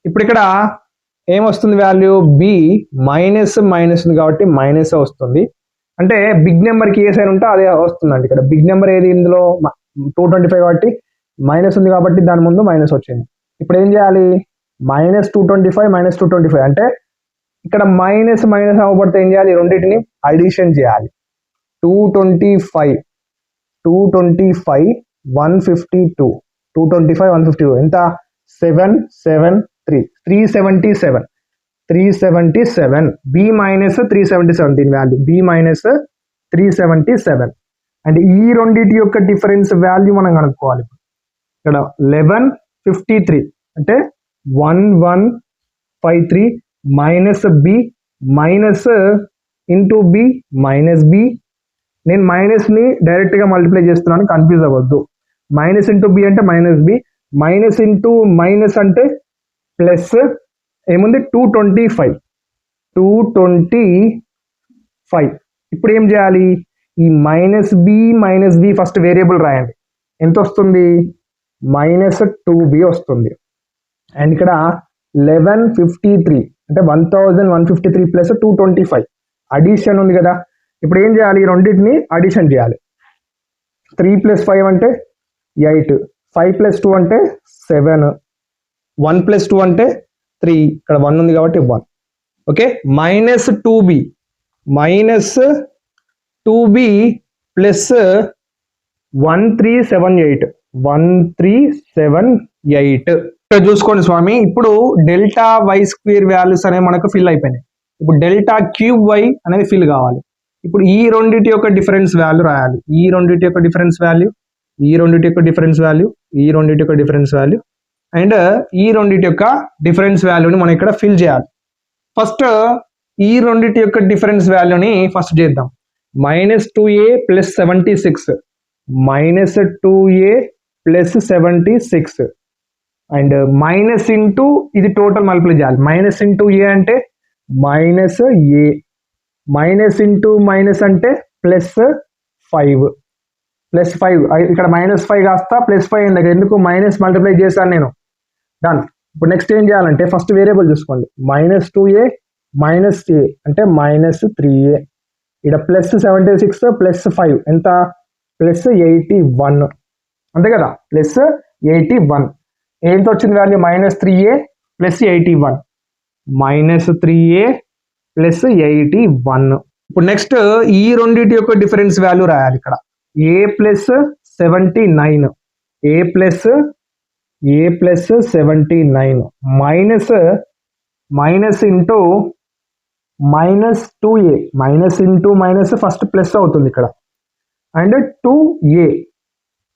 ఇప్పుడు ఇక్కడ ఏమొస్తుంది వాల్యూ, b మైనస్ ఉంది కాబట్టి మైనస్ వస్తుంది. అంటే బిగ్ నెంబర్ కి ఏ సైన్ ఉంటే అదే వస్తుందండి. ఇక్కడ బిగ్ నెంబర్ ఏది, ఇందులో 225 కాబట్టి మైనస్ ఉంది కాబట్టి దాని ముందు మైనస్ వచ్చింది. ఇప్పుడు ఏం చేయాలి, -225 - 225 అంటే ఇక్కడ మైనస్ అవ్వబడితే ఏం చేయాలి, రెండింటిని అడిషన్ చేయాలి. 225 152, 225 152 ఎంత? 773, 377. b - 377 దీని వాల్యూ, b - 377. అండ్ ఈ రెండింటి యొక్క డిఫరెన్స్ వాల్యూ మనం కనుక్కోవాలి. ఇక్కడ 1153 అంటే 1153 minus B minus into B minus B. నేను మైనస్ని డైరెక్ట్గా మల్టిప్లై చేస్తున్నాను, కన్ఫ్యూజ్ అవ్వద్దు. మైనస్ ఇంటూ బి అంటే minus B, minus into minus అంటే ప్లస్ ఏముంది 225. ఇప్పుడు ఏం చేయాలి, ఈ మైనస్ బి ఫస్ట్ వేరియబుల్ రాయండి. ఎంత వస్తుంది, -2b వస్తుంది. అండ్ ఇక్కడ 1153 అంటే 1153 ప్లస్ 225 అడిషన్ ఉంది కదా. ఇప్పుడు ఏం చేయాలి, ఈ రెండింటిని అడిషన్ చేయాలి. 3 + 5 అంటే 8, 5 + 2 అంటే 7, 1 + 2 అంటే 3, ఇక్కడ 1 ఉంది కాబట్టి 1. Okay, -2b plus 1378. ఇక్కడ చూసుకోండి స్వామి, ఇప్పుడు డెల్టా వై స్క్వేర్ వాల్యూస్ అనేవి మనకు ఫిల్ అయిపోయినాయి. ఇప్పుడు డెల్టా క్యూబ్ వై అనేది ఫిల్ కావాలి. ఇప్పుడు ఈ రెండింటి యొక్క డిఫరెన్స్ వాల్యూ రాయాలి. ఈ రెండింటి యొక్క డిఫరెన్స్ వాల్యూ, ఈ రెండింటి యొక్క డిఫరెన్స్ వాల్యూ, ఈ రెండింటి యొక్క డిఫరెన్స్ వాల్యూ అండ్ ఈ రెండింటి యొక్క డిఫరెన్స్ వాల్యూని మనం ఇక్కడ ఫిల్ చేయాలి. ఫస్ట్ ఈ రెండింటి యొక్క డిఫరెన్స్ వాల్యూని ఫస్ట్ చేద్దాం. -2a + 76 -2a + 76 and minus into ఇది టోటల్ మల్టిప్లై చేయాలి. మైనస్ ఇంటూ ఏ అంటే మైనస్ ఏ, మైనస్ ఇంటూ మైనస్ అంటే +5 ఇక్కడ -5 కాస్త +5 అయింది దగ్గర, ఎందుకు మైనస్ మల్టిప్లై చేశాను నేను. డన్. ఇప్పుడు నెక్స్ట్ ఏం చేయాలంటే ఫస్ట్ వేరియబుల్ చూసుకోండి. -2a మైనస్ ఏ అంటే -3a, ఇక్కడ +76 +5 ఎంత +81 అంతే కదా, +81. ఎంత వచ్చింది వాల్యూ, -3a + 81, -3a + 81. ఇప్పుడు నెక్స్ట్ ఈ రెండింటి యొక్క డిఫరెన్స్ వాల్యూ రాయాలి. ఇక్కడ a + 79 79 minus into -2a minus into minus first plus అవుతుంది ఇక్కడ and 2a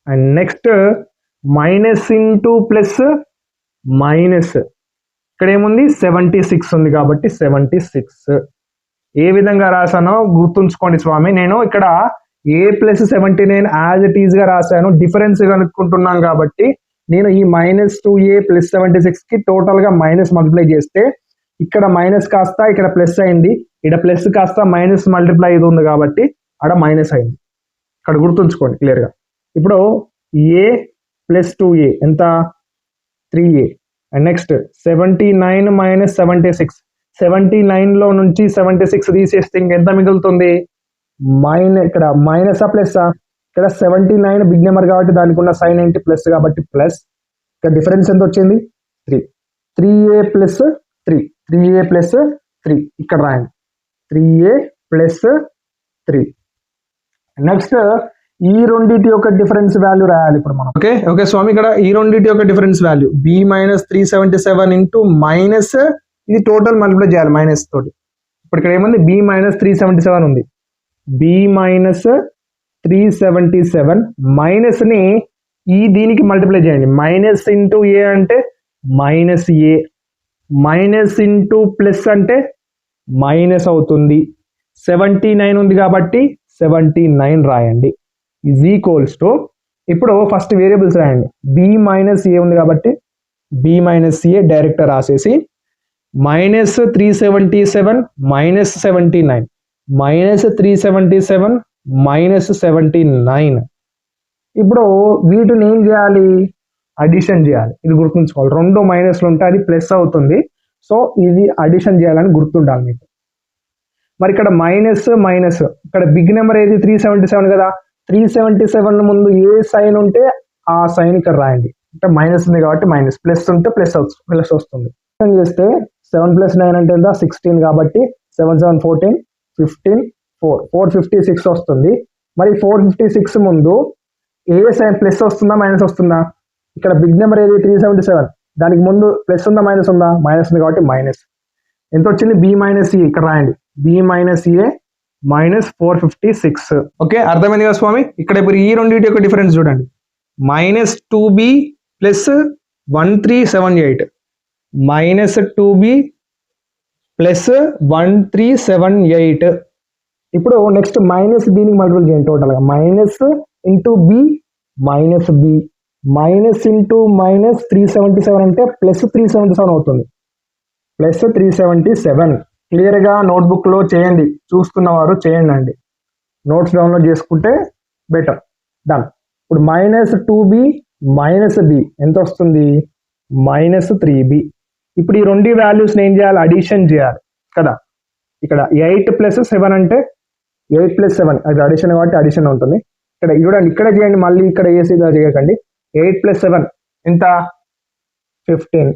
and next minus into plus minus ఇక్కడ ఏముంది 76 ఉంది కాబట్టి 76. ఏ విధంగా రాశానో గుర్తుంచుకోండి స్వామి. నేను ఇక్కడ a + 79 యాజ్ ఇట్ ఈజ్ గా రాశాను. డిఫరెన్స్ కనుక్కుంటున్నాం కాబట్టి నేను ఈ -2a + 76 కి టోటల్ గా మైనస్ మల్టిప్లై చేస్తే ఇక్కడ మైనస్ కాస్త ఇక్కడ ప్లస్ అయింది, ఇక్కడ ప్లస్ కాస్త మైనస్ మల్టిప్లై ఇది ఉంది కాబట్టి అక్కడ మైనస్ అయింది. ఇక్కడ గుర్తుంచుకోండి క్లియర్ గా. ఇప్పుడు a + 2a ఎంత 3a అండ్ నెక్స్ట్ 79 - 76, 79 లో నుంచి 76 తీసేస్తే ఇంకెంత మిగులుతుంది, ఇక్కడ మైనసా ప్లస్సా, ఇక్కడ 79 బిగ్ నెంబర్ కాబట్టి దానికి ఉన్న సైన్ ఏంటి ప్లస్ కాబట్టి ప్లస్. ఇక్కడ డిఫరెన్స్ ఎంత వచ్చింది 3a + 3 ఇక్కడ రాయండి 3a + 3. నెక్స్ట్ ఈ రెండింటి యొక్క డిఫరెన్స్ వాల్యూ రాయాలి ఇప్పుడు మనం. ఓకే స్వామి, ఇక్కడ ఈ రెండింటి యొక్క difference value b - 377 into minus ఇది టోటల్ మల్టిప్లై చేయాలి మైనస్ తోటి. ఇప్పుడు ఇక్కడ ఏముంది b - 377 ఉంది, b - 377 మైనస్ ని ఈ దీనికి మల్టిప్లై చేయండి. మైనస్ ఇంటూ ఏ అంటే -a, మైనస్ ఇంటూ ప్లస్ అంటే మైనస్ అవుతుంది. 79 ఉంది కాబట్టి 79 రాయండి ఈజ్ ఈక్వల్స్ టు. ఇప్పుడు ఫస్ట్ వేరియబుల్స్ రాయండి. b - a ఉంది కాబట్టి b - a డైరెక్ట్ రాసేసి -377 - 79 -377 - 79. ఇప్పుడు వీటిని ఏం చేయాలి, అడిషన్ చేయాలి. ఇది గుర్తుంచుకోవాలి, రెండు మైనస్లు ఉంటే అది ప్లస్ అవుతుంది. సో ఇది అడిషన్ చేయాలని గుర్తుండాలి మీకు. మరి ఇక్కడ మైనస్ ఇక్కడ బిగ్ నెంబర్ ఏది 377 కదా, 377 ముందు ఏ సైన్ ఉంటే ఆ సైన్ ఇక్కడ రాయండి. అంటే మైనస్ ఉంది కాబట్టి మైనస్, ప్లస్ ఉంటే ప్లస్ వస్తుంది. చేస్తే 7 + 9 అంటే ఎంత 16 కాబట్టి 7 7 14 15 456 వస్తుంది. మరి 456 ముందు ఏ సైన్ ప్లస్ వస్తుందా మైనస్ వస్తుందా, ఇక్కడ బిగ్ నెంబర్ ఏది 377 దానికి ముందు ప్లస్ ఉందా మైనస్ ఉందా, మైనస్ ఉంది కాబట్టి మైనస్. ఎంత వచ్చింది b - a ఇక్కడ రాయండి. b - a -456. ఓకే, అర్థమైంది కదా స్వామి. ఇక్కడ ఇప్పుడు ఈ రెండింటి యొక్క డిఫరెన్స్ చూడండి. -2b plus 1378 -2b plus 1378. ఇప్పుడు నెక్స్ట్ మైనస్ దీనికి మల్టిపుల్ చేయండి టోటల్గా. Minus into B minus B minus into minus 377 అంటే ప్లస్ 377 అవుతుంది. ప్లస్ 377 క్లియర్గా నోట్బుక్లో చేయండి. చూస్తున్నవారు చేయండి అండి. నోట్స్ డౌన్లోడ్ చేసుకుంటే బెటర్. డన్. ఇప్పుడు -2b మైనస్ బి ఎంత వస్తుంది? -3b. ఇప్పుడు ఈ రెండు వాల్యూస్ని ఏం చేయాలి? అడిషన్ చేయాలి కదా. ఇక్కడ 8 + 7 అంటే 8 + 7 అది అడిషన్ కాబట్టి అడిషన్ ఉంటుంది. ఇక్కడ చూడండి, ఇక్కడ చేయండి, మళ్ళీ ఇక్కడ ఏసీగా చేయకండి. 8 + 7 ఎంత? 15.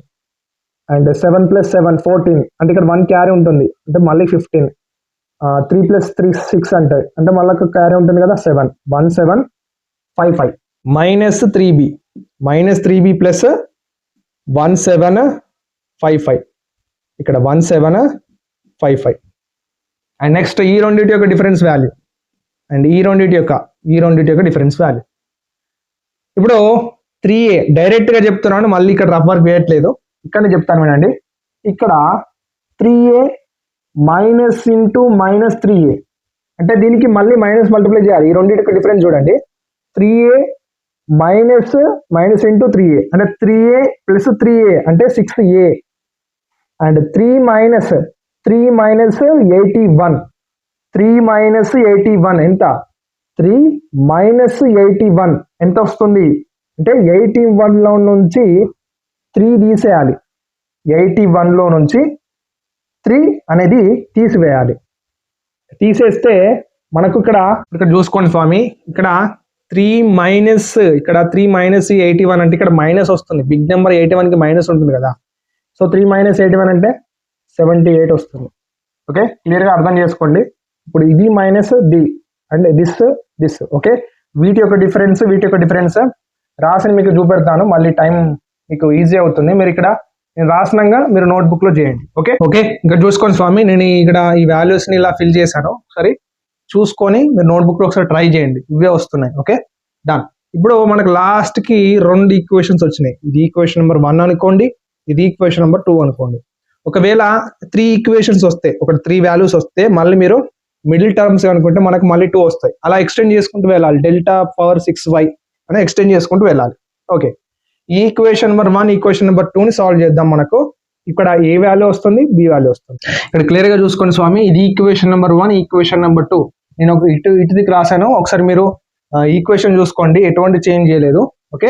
అండ్ 7 + 7 14 అంటే ఇక్కడ 1 క్యారీ ఉంటుంది అంటే మళ్ళీ 15. 3 + 3 6 అంటే మళ్ళీ ఒక క్యారీ ఉంటుంది కదా 7. 1755 -3b ప్లస్ 1755 ఇక్కడ 1755. అండ్ నెక్స్ట్ ఈ రెండింటి యొక్క డిఫరెన్స్ వాల్యూ అండ్ ఈ రెండింటి యొక్క డిఫరెన్స్ వాల్యూ. ఇప్పుడు 3a డైరెక్ట్గా చెప్తున్నాను, మళ్ళీ ఇక్కడ రఫ్ వర్క్ వేయట్లేదు, ఇక్కడనే చెప్తాను వినండి. ఇక్కడ 3a మైనస్ ఇంటూ -3a అంటే దీనికి మళ్ళీ మైనస్ మల్టిప్లై చేయాలి. ఈ రెండింటి యొక్క డిఫరెన్స్ చూడండి. 3a మైనస్ ఇంటూ 3a అంటే 3a ప్లస్ 3a అంటే 6a అండ్ 3 మైనస్ 81. 3 మైనస్ 81 ఎంత? 3 మైనస్ 81 ఎంత వస్తుంది అంటే 81లో నుంచి 3 తీసేయాలి. 81లో నుంచి 3 అనేది తీసివేయాలి. తీసేస్తే మనకు ఇక్కడ చూసుకోండి స్వామి, ఇక్కడ 3 మైనస్ 81 అంటే ఇక్కడ మైనస్ వస్తుంది. బిగ్ నెంబర్ 81కి మైనస్ ఉంటుంది కదా. సో 3 మైనస్ 81 అంటే 78 వస్తుంది. ఓకే, క్లియర్గా అర్థం చేసుకోండి. ఇప్పుడు ఇది minus the and this okay. వీటి యొక్క డిఫరెన్స్ రాసి మీకు చూపెడతాను, మళ్ళీ టైం మీకు ఈజీ అవుతుంది. మీరు ఇక్కడ నేను రాసినాక మీరు నోట్బుక్లో చేయండి. ఓకే ఇంకా చూసుకోండి స్వామి, నేను ఇక్కడ ఈ వాల్యూస్ని ఇలా ఫిల్ చేశాను. ఒకసారి చూసుకొని మీరు నోట్బుక్లో ఒకసారి ట్రై చేయండి. ఇవే వస్తున్నాయి. Okay, done. ఇప్పుడు మనకు లాస్ట్కి 2 ఈక్వేషన్స్ వచ్చినాయి. ఇది ఈక్వేషన్ నెంబర్ 1 అనుకోండి, ఇది ఈక్వేషన్ నెంబర్ 2 అనుకోండి. ఒకవేళ 3 ఈక్వేషన్స్ వస్తే, 3 వాల్యూస్ వస్తే మళ్ళీ మీరు మిడిల్ టర్మ్స్ అనుకుంటే మనకు మళ్ళీ 2 వస్తాయి. అలా ఎక్స్టెండ్ చేసుకుంటూ వెళ్ళాలి. డెల్టా పవర్ 6y అని ఎక్స్టెండ్ చేసుకుంటూ వెళ్ళాలి. ఓకే, ఈ ఈక్వేషన్ నెంబర్ 1 ఈక్వేషన్ నెంబర్ 2ని సాల్వ్ చేద్దాం. మనకు ఇక్కడ ఏ వాల్యూ వస్తుంది? బి వాల్యూ వస్తుంది. ఇక్కడ క్లియర్గా చూసుకోండి స్వామి, ఇది ఈక్వేషన్ నెంబర్ 1 ఈక్వేషన్ నెంబర్ 2. నేను ఒక ఇటు దిక్కు రాశాను. ఒకసారి మీరు ఈక్వేషన్ చూసుకోండి, ఎటువంటి చేంజ్ చేయలేదు. ఓకే,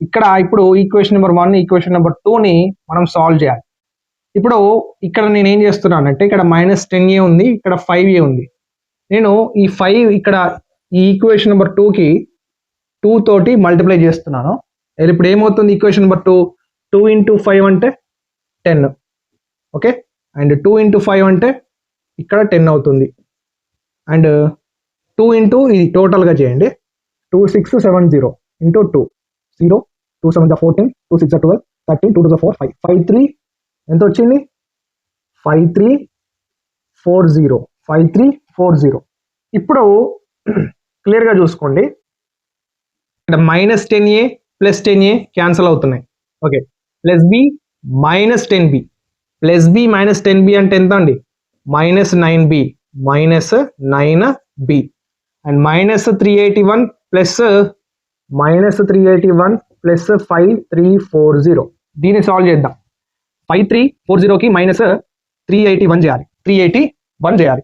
ఇక్కడ ఇప్పుడు ఈక్వేషన్ నెంబర్ 1 ఈక్వేషన్ నెంబర్ 2ని మనం సాల్వ్ చేయాలి. ఇప్పుడు ఇక్కడ నేను ఏం చేస్తున్నానంటే ఇక్కడ -10a ఉంది, ఇక్కడ 5a ఉంది. నేను ఈ 5 ఇక్కడ ఈ ఈక్వేషన్ నెంబర్ 2కి 2 తోటి మల్టిప్లై చేస్తున్నాను. ఇప్పుడు ఏమవుతుంది? ఈక్వేషన్ నెంబర్ 2 ఇంటూ 5 అంటే 10. ఓకే, అండ్ 2 ఇంటూ 5 అంటే ఇక్కడ 10 అవుతుంది. అండ్ 2 ఇంటూ ఇది టోటల్గా చేయండి. 2670 ఇంటూ 2 0 2 7 14 2 6 12 13 2 2 4 5 53 ఎంత వచ్చింది? 5340. ఇప్పుడు క్లియర్గా చూసుకోండి, ఇక్కడ -10a ప్లస్ 10a క్యాన్సిల్ అవుతున్నాయి. Okay, plus B minus 10b plus B minus 10b అంటే ఎంత అండి? -9b and -381 plus 5340. దీన్ని సాల్వ్ చేద్దాం. 5340కి -381 చేయాలి. 381 చేయాలి.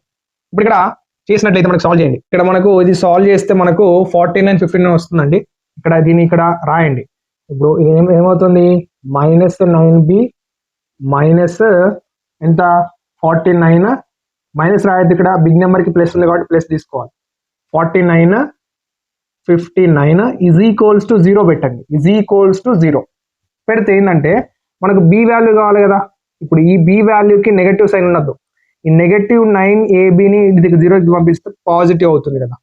ఇప్పుడు ఇక్కడ చేసినట్లయితే మనకు సాల్వ్ చేయండి. ఇక్కడ మనకు ఇది సాల్వ్ చేస్తే మనకు 4959 వస్తుందండి. ఇక్కడ దీన్ని ఇక్కడ రాయండి. ఇప్పుడు ఏమవుతుంది? -9b మైనస్ ఎంత? 49 మైనస్ రాయద్దు, ఇక్కడ బిగ్ నెంబర్కి ప్లస్ ఉంది కాబట్టి ప్లస్ తీసుకోవాలి. 4959 ఈజ్ ఈక్వల్స్ టు 0 పెట్టండి. ఈజ్ ఈక్వల్స్ టు 0 పెడితే ఏంటంటే మనకు బి వాల్యూ కావాలి కదా. ఇప్పుడు ఈ బి వాల్యూకి నెగటివ్ సైన్ ఉండద్దు. ఈ -9ab ఇది 0కి పంపిస్తే పాజిటివ్ అవుతుంది కదా.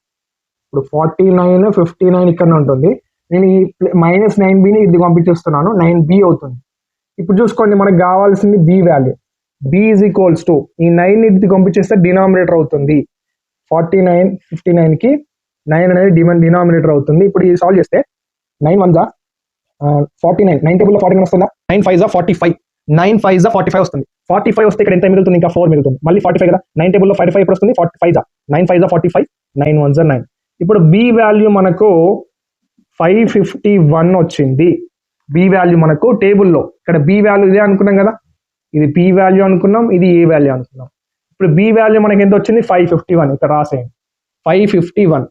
ఇప్పుడు 49 59 ఇక్కడ ఉంటుంది. నేను ఈ -9b ఇది పంపించేస్తున్నాను, 9b అవుతుంది. ఇప్పుడు చూసుకోండి, మనకు కావాల్సింది B value. B is equals to ఈ 9 ఇది పంపించేస్తే డినామినేటర్ అవుతుంది 49 59కి 9 అనేది డినామినేటర్ అవుతుంది. ఇప్పుడు ఇది సాల్వ్ చేస్తే 9 1 49, 9 టేబుల్లో 49 వస్తుందా? 9 5 45, 9 5 45 వస్తుంది. 45 వస్తే ఇక్కడ ఎంత మిగులుతుంది? ఇంకా 4 మిగులుతుంది. మళ్ళీ 45 కదా, 9 టేబుల్లో 45 ఇప్పుడు వస్తుంది. 45 9 5 45, 9 1 9. ఇప్పుడు బి వాల్యూ మనకు 551 వచ్చింది. బి వాల్యూ మనకు టేబుల్లో, ఇక్కడ బి వాల్యూ ఇదే అనుకున్నాం కదా, ఇది బి వాల్యూ అనుకున్నాం, ఇది ఏ వాల్యూ అనుకున్నాం. ఇప్పుడు బి వాల్యూ మనకి ఎంత వచ్చింది? 551. ఇక్కడ రాసేయండి 551.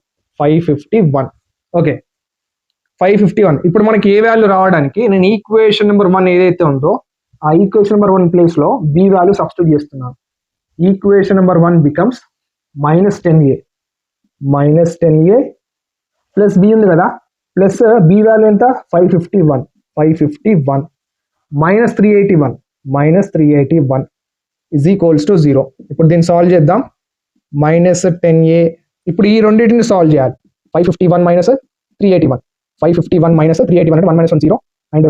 ఓకే, 551. ఇప్పుడు మనకి ఏ వాల్యూ రావడానికి నేను ఈక్వేషన్ నెంబర్ 1 ఏదైతే ఉందో ఆ ఈక్వేషన్ నెంబర్ 1 ప్లేస్ లో బి వాల్యూ సబ్స్టిట్యూట్ చేస్తున్నాను. Equation number 1 becomes -10a plus B ఉంది కదా, ప్లస్ బి వాల్యూ ఎంత? 551 -381 ఈజ్ ఈక్వల్స్ టు 0. ఇప్పుడు దీన్ని సాల్వ్ చేద్దాం. -10a, ఇప్పుడు ఈ రెండింటిని సాల్వ్ చేయాలి. 551 -381, 551 -381 అంటే 1 -1 0. అండ్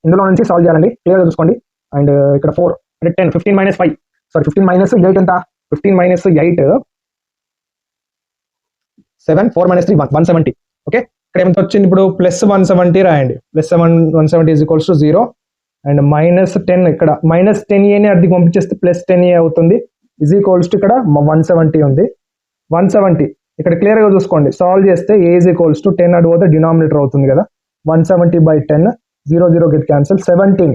ఇందులో నుంచి సాల్వ్ చేయాలండి, క్లియర్గా చూసుకోండి. అండ్ ఇక్కడ 4 అంటే 10, 15 - 5 సారీ 15 - 8 ఎంత? 15 - 8 7, 4 - 3 170. ఓకే, ఇక్కడ ఎంత వచ్చింది? ఇప్పుడు +170 రాయండి. +170 ఈజ్ ఈక్వల్స్ టు 0. అండ్ -10, ఇక్కడ -10a అది పంపించేస్తే +10a అవుతుంది. ఈజ్ ఈక్వల్స్ టు ఇక్కడ 170 ఉంది. 170 ఇక్కడ క్లియర్గా చూసుకోండి. సాల్వ్ చేస్తే a ఈజ్ ఈక్వల్స్ టు 10 అటు పోతే డినామినేటర్ అవుతుంది కదా. 170/10, 0 0 గెట్ క్యాన్సిల్. 17,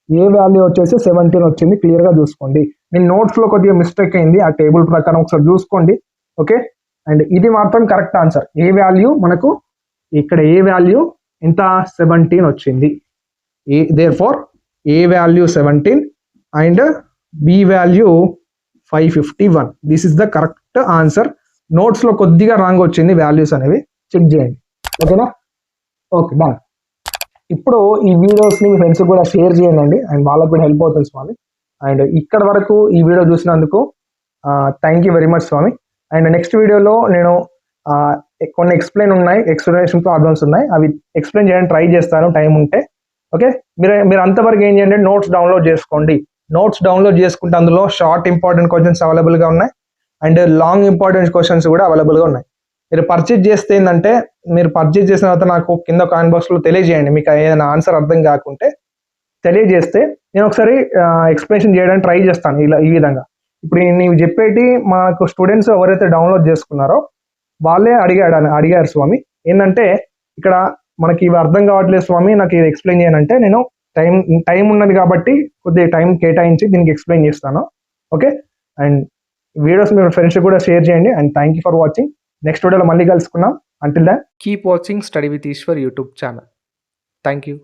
ఏ వాల్యూ వచ్చేసి 17 వచ్చింది. క్లియర్గా చూసుకోండి. నేను నోట్స్లో కొద్దిగా మిస్టేక్ అయింది, ఆ టేబుల్ ప్రకారం ఒకసారి చూసుకోండి. ఓకే, అండ్ ఇది మాత్రం కరెక్ట్ ఆన్సర్. ఏ వాల్యూ మనకు ఇక్కడ ఏ వాల్యూ ఎంత? 17 వచ్చింది. Therefore A value 17 and B value 551. This is the correct answer. నోట్స్లో కొద్దిగా రాంగ్ వచ్చింది, వాల్యూస్ అనేవి చెక్ చేయండి. ఓకేనా? Okay, done. ఇప్పుడు ఈ వీడియోస్ని మీ ఫ్రెండ్స్కి కూడా షేర్ చేయండి, అండ్ వాళ్ళకు కూడా హెల్ప్ అవుతుంది స్వామి. అండ్ ఇక్కడ వరకు ఈ వీడియో చూసినందుకు థ్యాంక్ యూ వెరీ మచ్ స్వామి. అండ్ నెక్స్ట్ వీడియోలో నేను కొన్ని ఎక్స్ప్లెనేషన్ ప్రాబ్లమ్స్ ఉన్నాయి, అవి ఎక్స్ప్లెయిన్ చేయడానికి ట్రై చేస్తాను టైం ఉంటే. ఓకే, మీరు అంతవరకు ఏం చేయండి, నోట్స్ డౌన్లోడ్ చేసుకోండి. నోట్స్ డౌన్లోడ్ చేసుకుంటే అందులో షార్ట్ ఇంపార్టెంట్ క్వశ్చన్స్ అవైలబుల్గా ఉన్నాయి, అండ్ లాంగ్ ఇంపార్టెంట్ క్వశ్చన్స్ కూడా అవైలబుల్గా ఉన్నాయి. మీరు పర్చేజ్ చేస్తే ఏంటంటే, మీరు పర్చేజ్ చేసిన తర్వాత నాకు కింద కామెంట్ బాక్స్లో తెలియజేయండి. మీకు ఏదైనా ఆన్సర్ అర్థం కాకుంటే తెలియజేస్తే నేను ఒకసారి ఎక్స్ప్లెనేషన్ చేయడానికి ట్రై చేస్తాను. ఈ విధంగా ఇప్పుడు నీవు చెప్పేటి మాకు స్టూడెంట్స్ ఎవరైతే డౌన్లోడ్ చేసుకున్నారో వాళ్ళే అడిగారు స్వామి, ఏంటంటే ఇక్కడ మనకి ఇవి అర్థం కావట్లేదు స్వామి, నాకు ఇది ఎక్స్ప్లెయిన్ చేయనంటే నేను టైం ఉన్నది కాబట్టి కొద్దిగా టైం కేటాయించి దీనికి ఎక్స్ప్లెయిన్ చేస్తాను. ఓకే, అండ్ వీడియోస్ మీ ఫ్రెండ్స్ కూడా షేర్ చేయండి. And thank you for watching. Next వీడియోలో మళ్ళీ కలుసుకుందాం. Until then keep watching study with Eshwar YouTube channel. Thank you.